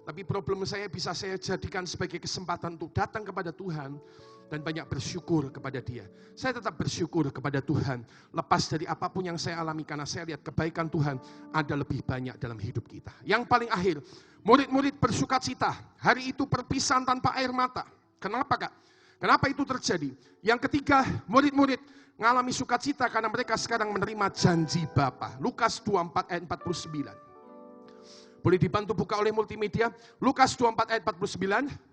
tapi problem saya bisa saya jadikan sebagai kesempatan untuk datang kepada Tuhan dan banyak bersyukur kepada Dia. Saya tetap bersyukur kepada Tuhan lepas dari apapun yang saya alami, karena saya lihat kebaikan Tuhan ada lebih banyak dalam hidup kita. Yang paling akhir, murid-murid bersukacita. Hari itu perpisahan tanpa air mata. Kenapa, Kak? Kenapa itu terjadi? Yang ketiga, murid-murid mengalami sukacita karena mereka sekarang menerima janji Bapa. Lukas 24 ayat 49. Boleh dibantu buka oleh multimedia. Lukas 24 ayat 49.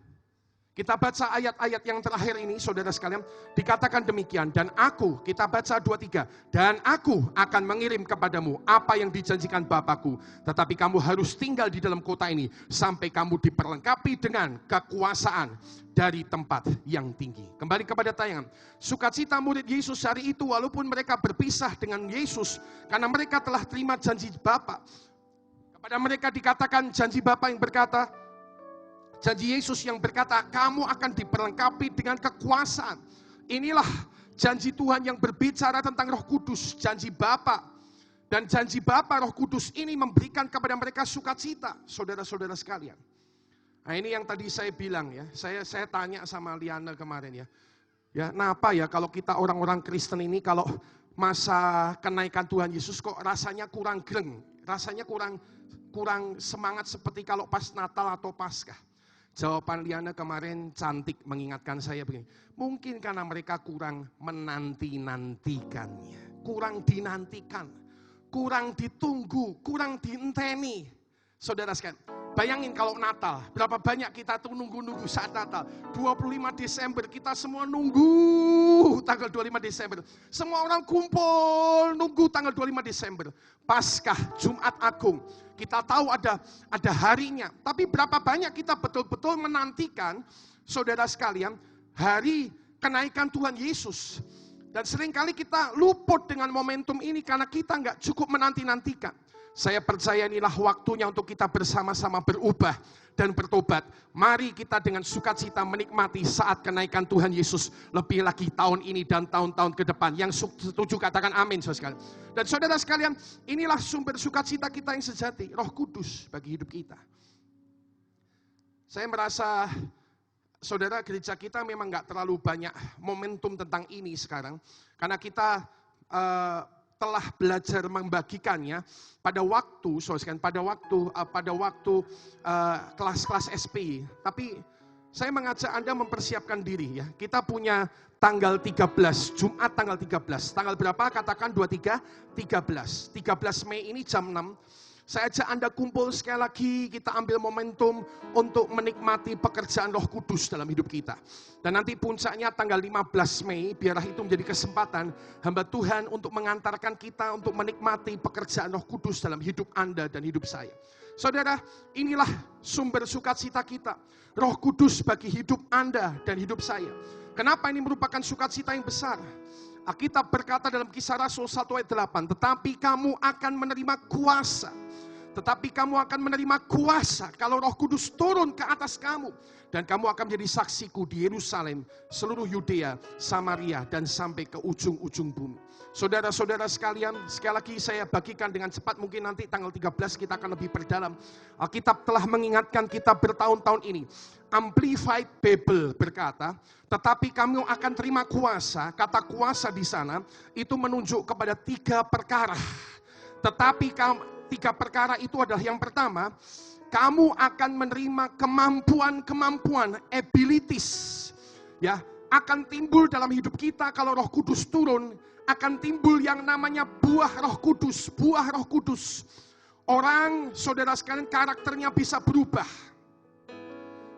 Kita baca ayat-ayat yang terakhir ini, saudara sekalian. Dikatakan demikian, dan aku, kita baca 23. Dan aku akan mengirim kepadamu apa yang dijanjikan Bapakku. Tetapi kamu harus tinggal di dalam kota ini sampai kamu diperlengkapi dengan kekuasaan dari tempat yang tinggi. Kembali kepada tayangan. Sukacita murid Yesus hari itu, walaupun mereka berpisah dengan Yesus, karena mereka telah terima janji Bapa. Kepada mereka dikatakan janji Bapa yang berkata, janji Yesus yang berkata, kamu akan diperlengkapi dengan kekuasaan. Inilah janji Tuhan yang berbicara tentang Roh Kudus, janji Bapa. Dan janji Bapa Roh Kudus ini memberikan kepada mereka sukacita, saudara-saudara sekalian. Nah, ini yang tadi saya bilang ya, saya tanya sama Liana kemarin ya. Ya, kenapa ya kalau kita orang-orang Kristen ini kalau masa kenaikan Tuhan Yesus kok rasanya kurang greng, rasanya kurang semangat seperti kalau pas Natal atau Paskah. Jawaban Liana kemarin cantik mengingatkan saya begini. Mungkin karena mereka kurang menanti-nantikannya. Kurang dinantikan. Kurang ditunggu. Kurang dienteni. Saudara sekalian, bayangin kalau Natal. Berapa banyak kita tuh nunggu-nunggu saat Natal. 25 Desember kita semua nunggu tanggal 25 Desember. Semua orang kumpul nunggu tanggal 25 Desember. Paskah, Jumat Agung. Kita tahu ada harinya, tapi berapa banyak kita betul-betul menantikan, saudara sekalian, hari kenaikan Tuhan Yesus. Dan seringkali kita luput dengan momentum ini karena kita nggak cukup menanti-nantikan. Saya percaya inilah waktunya untuk kita bersama-sama berubah dan bertobat. Mari kita dengan sukacita menikmati saat kenaikan Tuhan Yesus. Lebih lagi tahun ini dan tahun-tahun ke depan. Yang setuju katakan amin, saudara sekalian. Dan saudara sekalian, inilah sumber sukacita kita yang sejati. Roh Kudus bagi hidup kita. Saya merasa, saudara, gereja kita memang gak terlalu banyak momentum tentang ini sekarang. Karena kita telah belajar membagikannya pada waktu, pada waktu kelas-kelas SPI. Tapi saya mengajak Anda mempersiapkan diri ya. Kita punya tanggal 13, Jumat tanggal 13. Tanggal berapa? Katakan 23, 13. 13 Mei ini jam 6. Saya ajak Anda kumpul sekali lagi, kita ambil momentum untuk menikmati pekerjaan Roh Kudus dalam hidup kita. Dan nanti puncaknya tanggal 15 Mei, biarlah itu menjadi kesempatan hamba Tuhan untuk mengantarkan kita untuk menikmati pekerjaan Roh Kudus dalam hidup Anda dan hidup saya. Saudara, inilah sumber sukacita kita. Roh Kudus bagi hidup Anda dan hidup saya. Kenapa ini merupakan sukacita yang besar? Alkitab berkata dalam Kisah Rasul 1 ayat 8, tetapi kamu akan menerima kuasa. Tetapi kamu akan menerima kuasa kalau Roh Kudus turun ke atas kamu. Dan kamu akan menjadi saksiku di Yerusalem, seluruh Yudea, Samaria, dan sampai ke ujung-ujung bumi. Saudara-saudara sekalian, sekali lagi saya bagikan dengan cepat, mungkin nanti tanggal 13 kita akan lebih perdalam. Alkitab telah mengingatkan kita bertahun-tahun ini. Amplified Bible berkata, tetapi kamu akan terima kuasa. Kata kuasa di sana, itu menunjuk kepada 3 perkara. Tetapi kamu 3 perkara itu adalah yang pertama, kamu akan menerima kemampuan-kemampuan, abilities. Ya, akan timbul dalam hidup kita kalau Roh Kudus turun, akan timbul yang namanya buah Roh Kudus, buah Roh Kudus. Orang, saudara sekalian, karakternya bisa berubah.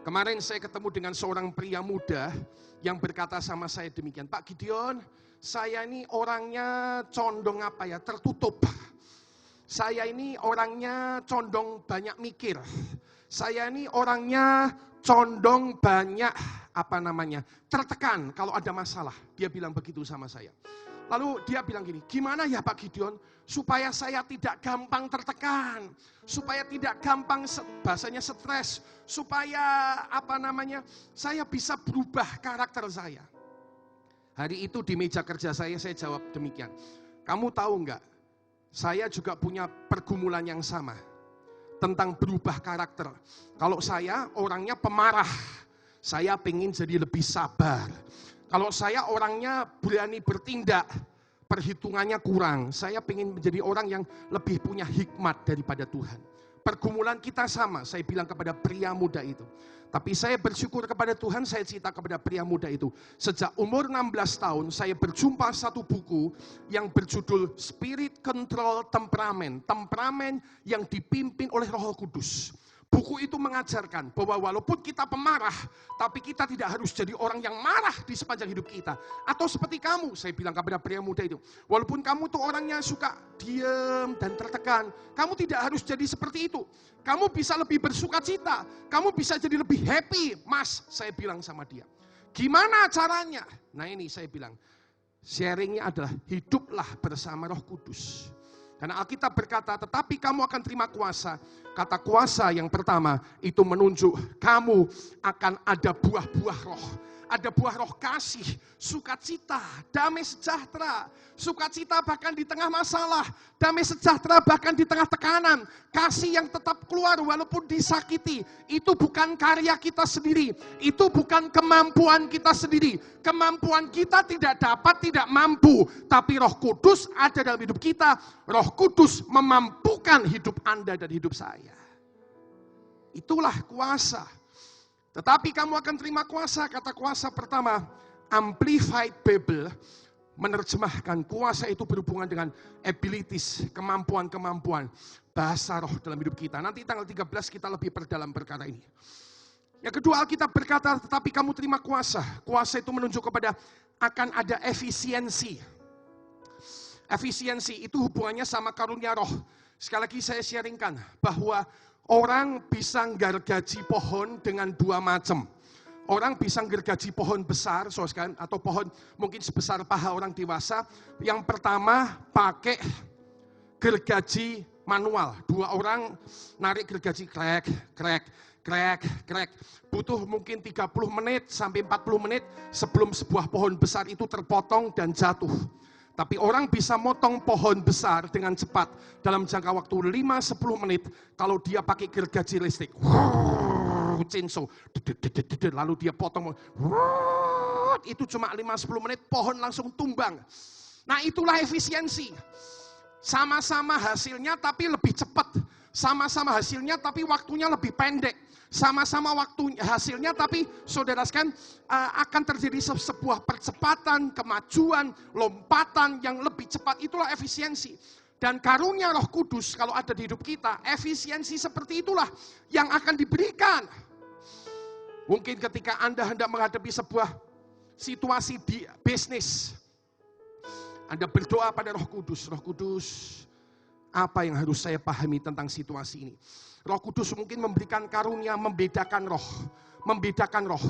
Kemarin saya ketemu dengan seorang pria muda yang berkata sama saya demikian, Pak Gideon, saya ini orangnya condong tertutup. Saya ini orangnya condong banyak mikir. Saya ini orangnya condong banyak tertekan kalau ada masalah. Dia bilang begitu sama saya. Lalu dia bilang gini, gimana ya Pak Gideon supaya saya tidak gampang tertekan, supaya tidak gampang bahasanya stres, supaya saya bisa berubah karakter saya. Hari itu di meja kerja saya jawab demikian. Kamu tahu enggak? Saya juga punya pergumulan yang sama tentang berubah karakter. Kalau saya orangnya pemarah, saya pengen jadi lebih sabar. Kalau saya orangnya berani bertindak, perhitungannya kurang. Saya pengen menjadi orang yang lebih punya hikmat daripada Tuhan. Pergumulan kita sama, saya bilang kepada pria muda itu. Tapi saya bersyukur kepada Tuhan, saya cerita kepada pria muda itu. Sejak umur 16 tahun, saya berjumpa satu buku yang berjudul Spirit Control Temperament. Temperamen yang dipimpin oleh Roh Kudus. Buku itu mengajarkan bahwa walaupun kita pemarah, tapi kita tidak harus jadi orang yang marah di sepanjang hidup kita. Atau seperti kamu, saya bilang kepada pria muda itu, walaupun kamu tuh orangnya suka diam dan tertekan, kamu tidak harus jadi seperti itu. Kamu bisa lebih bersukacita, kamu bisa jadi lebih happy, Mas, saya bilang sama dia. Gimana caranya? Nah ini saya bilang, sharingnya adalah hiduplah bersama Roh Kudus. Karena Alkitab berkata, tetapi kamu akan terima kuasa. Kata kuasa yang pertama, itu menunjuk kamu akan ada buah-buah roh. Ada buah roh kasih, sukacita, damai sejahtera. Sukacita bahkan di tengah masalah. Damai sejahtera bahkan di tengah tekanan. Kasih yang tetap keluar walaupun disakiti. Itu bukan karya kita sendiri. Itu bukan kemampuan kita sendiri. Kemampuan kita tidak dapat, tidak mampu. Tapi Roh Kudus ada dalam hidup kita. Roh Kudus memampukan hidup Anda dan hidup saya. Itulah kuasa. Tetapi kamu akan terima kuasa. Kata kuasa pertama, Amplified Bible menerjemahkan kuasa itu berhubungan dengan abilities, kemampuan-kemampuan, bahasa roh dalam hidup kita. Nanti tanggal 13 kita lebih perdalam perkara ini. Yang kedua, Alkitab berkata, tetapi kamu terima kuasa. Kuasa itu menunjuk kepada akan ada efisiensi. Efisiensi itu hubungannya sama karunia roh. Sekali lagi saya sharingkan bahwa orang bisa nggargaji pohon dengan dua macam. Orang bisa gergaji pohon besar, atau pohon mungkin sebesar paha orang dewasa. Yang pertama pakai gergaji manual. Dua orang narik gergaji krek. Butuh mungkin 30 menit sampai 40 menit sebelum sebuah pohon besar itu terpotong dan jatuh. Tapi orang bisa motong pohon besar dengan cepat dalam jangka waktu 5-10 menit kalau dia pakai gergaji listrik. Chainsaw, lalu dia potong, itu cuma 5-10 menit pohon langsung tumbang. Nah itulah efisiensi. Sama-sama hasilnya tapi lebih cepat. Sama-sama hasilnya tapi waktunya lebih pendek. Sama-sama waktu hasilnya tapi saudara sekalian akan terjadi sebuah percepatan, kemajuan, lompatan yang lebih cepat. Itulah efisiensi. Dan karunia Roh Kudus kalau ada di hidup kita, efisiensi seperti itulah yang akan diberikan. Mungkin ketika Anda hendak menghadapi sebuah situasi di bisnis, Anda berdoa pada Roh Kudus. Roh Kudus, apa yang harus saya pahami tentang situasi ini? Roh Kudus mungkin memberikan karunia membedakan roh. Membedakan roh.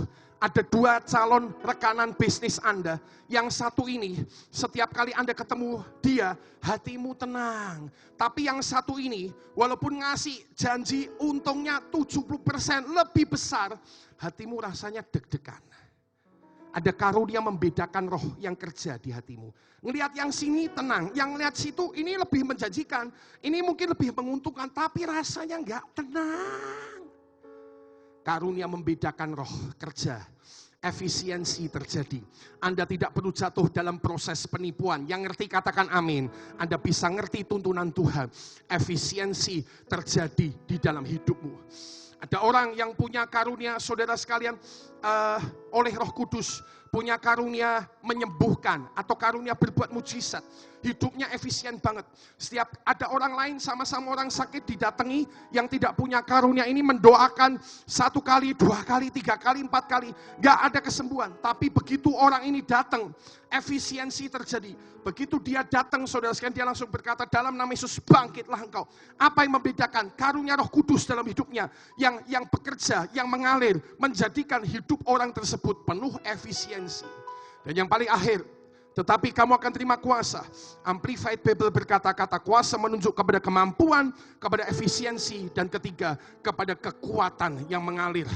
Ada dua calon rekanan bisnis Anda. Yang satu ini, setiap kali Anda ketemu dia, hatimu tenang. Tapi yang satu ini, walaupun ngasih janji untungnya 70% lebih besar, hatimu rasanya deg-degan. Ada karunia membedakan roh yang kerja di hatimu. Ngelihat yang sini tenang, yang lihat situ ini lebih menjanjikan, ini mungkin lebih menguntungkan, tapi rasanya enggak tenang. Karunia membedakan roh kerja, efisiensi terjadi. Anda tidak perlu jatuh dalam proses penipuan. Yang ngerti katakan amin. Anda bisa ngerti tuntunan Tuhan. Efisiensi terjadi di dalam hidupmu. Ada orang yang punya karunia, saudara sekalian, oleh Roh Kudus punya karunia menyembuhkan atau karunia berbuat mujizat. Hidupnya efisien banget. Setiap ada orang lain sama-sama orang sakit didatangi, yang tidak punya karunia ini mendoakan 1 kali, 2 kali, 3 kali, 4 kali, gak ada kesembuhan. Tapi begitu orang ini datang, efisiensi terjadi. Begitu dia datang, saudara sekalian, dia langsung berkata, dalam nama Yesus bangkitlah engkau. Apa yang membedakan? Karunia Roh Kudus dalam hidupnya yang bekerja, yang mengalir, menjadikan hidup orang tersebut penuh efisiensi. Dan yang paling akhir, tetapi kamu akan terima kuasa. Amplified Bible berkata, kata kuasa menunjuk kepada kemampuan, kepada efisiensi, dan ketiga, kepada kekuatan yang mengalir.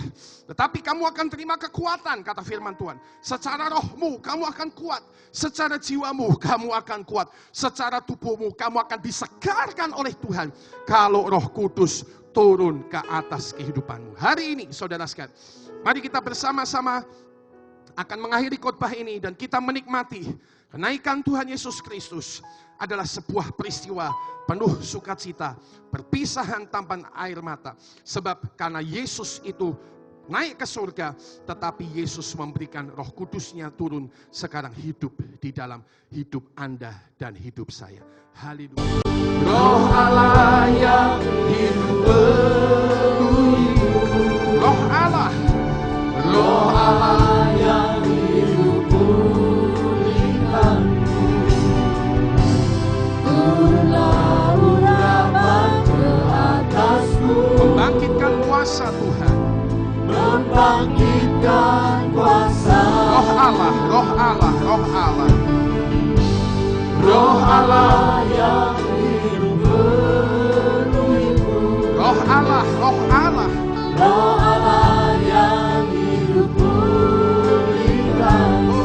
Tetapi kamu akan terima kekuatan, kata firman Tuhan. Secara rohmu kamu akan kuat, secara jiwamu kamu akan kuat, secara tubuhmu kamu akan disegarkan oleh Tuhan. Kalau Roh Kudus turun ke atas kehidupanmu. Hari ini, saudara sekalian, mari kita bersama-sama akan mengakhiri khotbah ini dan kita menikmati kenaikan Tuhan Yesus Kristus adalah sebuah peristiwa penuh sukacita, perpisahan tanpa air mata. Sebab karena Yesus itu naik ke surga, tetapi Yesus memberikan Roh Kudusnya turun sekarang hidup di dalam hidup Anda dan hidup saya. Haleluya. Roh Allah yang hidup penuhimu. Roh Allah. Roh Allah yang hidup pulihkanmu. Turunlah urapan ke atasmu. Membangkitkan kuasa Tuhan. Membangkitkan kuasa. Roh Allah, Roh Allah, Roh Allah. Roh Allah yang hidup penuhimu. Roh Allah, Roh Allah. Roh Allah yang hidup pulihkanmu.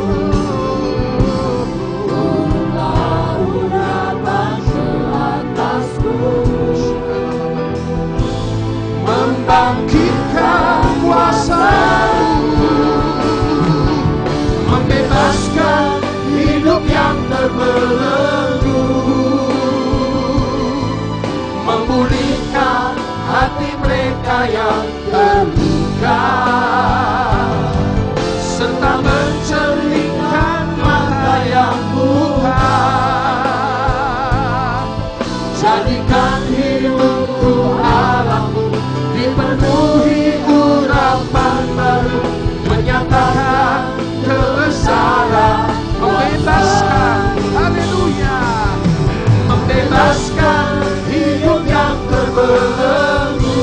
Turunlah urapan ke atasku. Membangkitkan kuasa-Mu, membebaskan hidup yang terbelenggu, memulihkan hati mereka yang terluka, serta mencerminkan mata yang buta. Jadikan hidupku Allahmu, dipenuhi urapan baru, menyatakan kebesaran, membebaskan, haleluya, membebaskan hidup yang terbelenggu,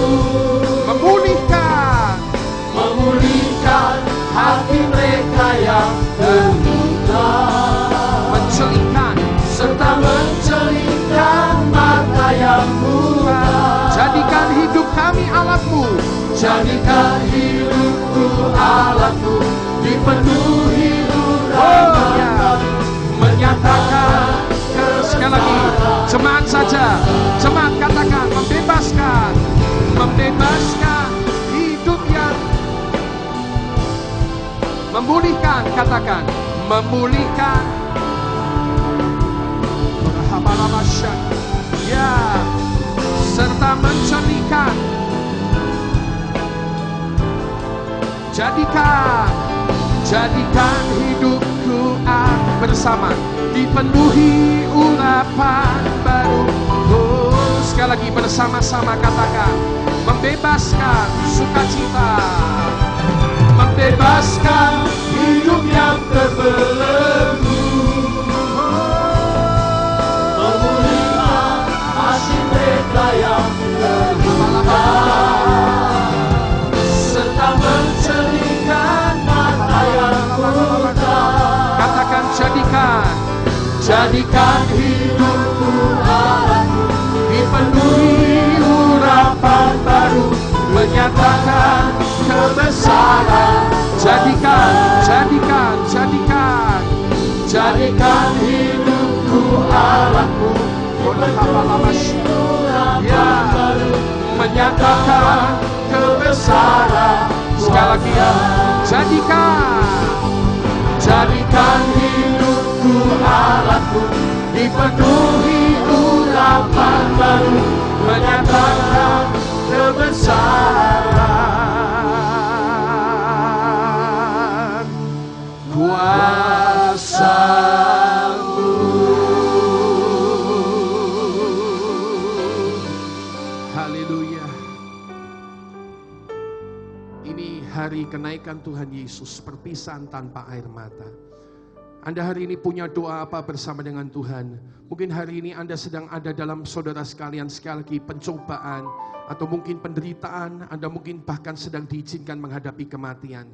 memulihkan hati mereka yang terluka, mencelingkan serta mencelingkan mata yang buta. Jadikan hidup kami alatmu, jadikan hidupku alatmu, dipenuhi urapan, menyatakan sekali lagi, jemaat saja, jemaat katakan, membebaskan, membebaskan hidup yang memulihkan, katakan, memulihkan, ya, serta mencernikan, jadikan hidupku bersama, dipenuhi urapan baru. Oh, sekali lagi bersama-sama katakan, membebaskan sukacita, membebaskan hidup yang terbelenggu, memulihkan hati mereka yang terluka, serta mencernikan mata yang buta. Katakan, jadikan hidupku alatmu, dipenuhi urapan baru, menyatakan kebesaran. Jadikan hidupku alatmu, ya, menyatakan kebesaran. Sekali lagi, jadikan hidupku alatmu, dipenuhi urapan baru, menyatakan kebesaran. saksikan Tuhan Yesus perpisahan tanpa air mata. Anda hari ini punya doa apa bersama dengan Tuhan? Mungkin hari ini Anda sedang ada dalam saudara sekalian sekali lagi pencobaan atau mungkin penderitaan. Anda mungkin bahkan sedang diizinkan menghadapi kematian.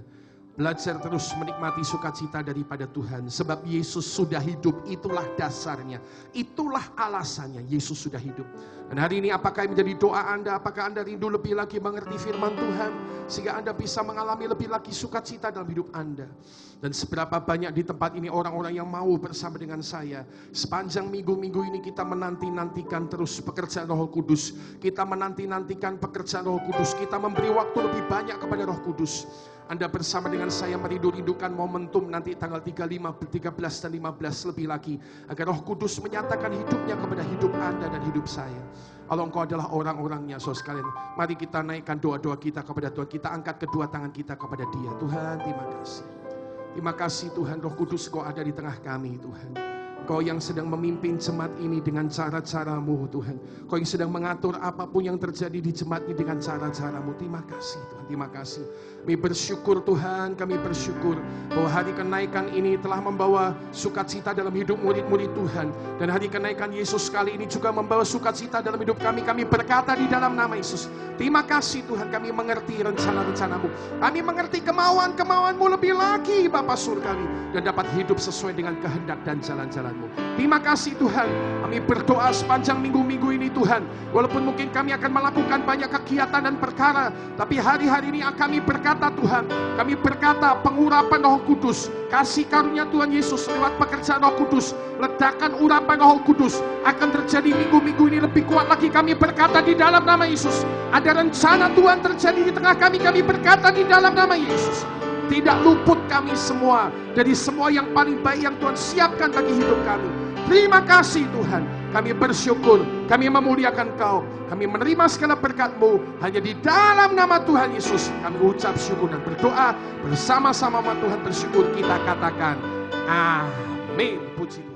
Belajar terus menikmati sukacita daripada Tuhan. Sebab Yesus sudah hidup, itulah dasarnya. Itulah alasannya, Yesus sudah hidup. Dan hari ini apakah menjadi doa Anda? Apakah Anda rindu lebih lagi mengerti firman Tuhan? Sehingga Anda bisa mengalami lebih lagi sukacita dalam hidup Anda. Dan seberapa banyak di tempat ini orang-orang yang mau bersama dengan saya. Sepanjang minggu-minggu ini kita menanti-nantikan terus pekerjaan Roh Kudus. Kita menanti-nantikan pekerjaan Roh Kudus. Kita memberi waktu lebih banyak kepada Roh Kudus. Anda bersama dengan saya merindu-rindukan momentum nanti tanggal 13 dan 15 lebih lagi. Agar Roh Kudus menyatakan hidupnya kepada hidup Anda dan hidup saya. Kalau engkau adalah orang-orangnya, saudara sekalian, mari kita naikkan doa-doa kita kepada Tuhan. Kita angkat kedua tangan kita kepada Dia. Tuhan, terima kasih. Terima kasih Tuhan, Roh Kudus Kau ada di tengah kami Tuhan. Kau yang sedang memimpin jemaat ini dengan cara-caramu Tuhan. Kau yang sedang mengatur apapun yang terjadi di jemaat ini dengan cara-caramu. Terima kasih Tuhan, terima kasih. Kami bersyukur Tuhan, kami bersyukur bahwa hari kenaikan ini telah membawa sukacita dalam hidup murid-murid Tuhan. Dan hari kenaikan Yesus kali ini juga membawa sukacita dalam hidup kami. Kami berkata di dalam nama Yesus, terima kasih Tuhan, kami mengerti rencana-rencanamu. Kami mengerti kemauan-kemauanmu lebih lagi Bapa surgawi. Dan dapat hidup sesuai dengan kehendak dan jalan-jalanmu. Terima kasih Tuhan, kami berdoa sepanjang minggu-minggu ini Tuhan. Walaupun mungkin kami akan melakukan banyak kegiatan dan perkara, tapi hari-hari ini kami berkata Tuhan, kami berkata pengurapan Roh Kudus, kasih karunia Tuhan Yesus lewat pekerjaan Roh Kudus, ledakan urapan Roh Kudus akan terjadi minggu-minggu ini lebih kuat lagi. Kami berkata di dalam nama Yesus, ada rencana Tuhan terjadi di tengah kami. Kami berkata di dalam nama Yesus, tidak luput kami semua dari semua yang paling baik yang Tuhan siapkan bagi hidup kami. Terima kasih Tuhan, kami bersyukur, kami memuliakan Kau, kami menerima segala berkat-Mu. Hanya di dalam nama Tuhan Yesus kami ucap syukur dan berdoa bersama-sama Tuhan bersyukur kita katakan amin. Puji Tuhan.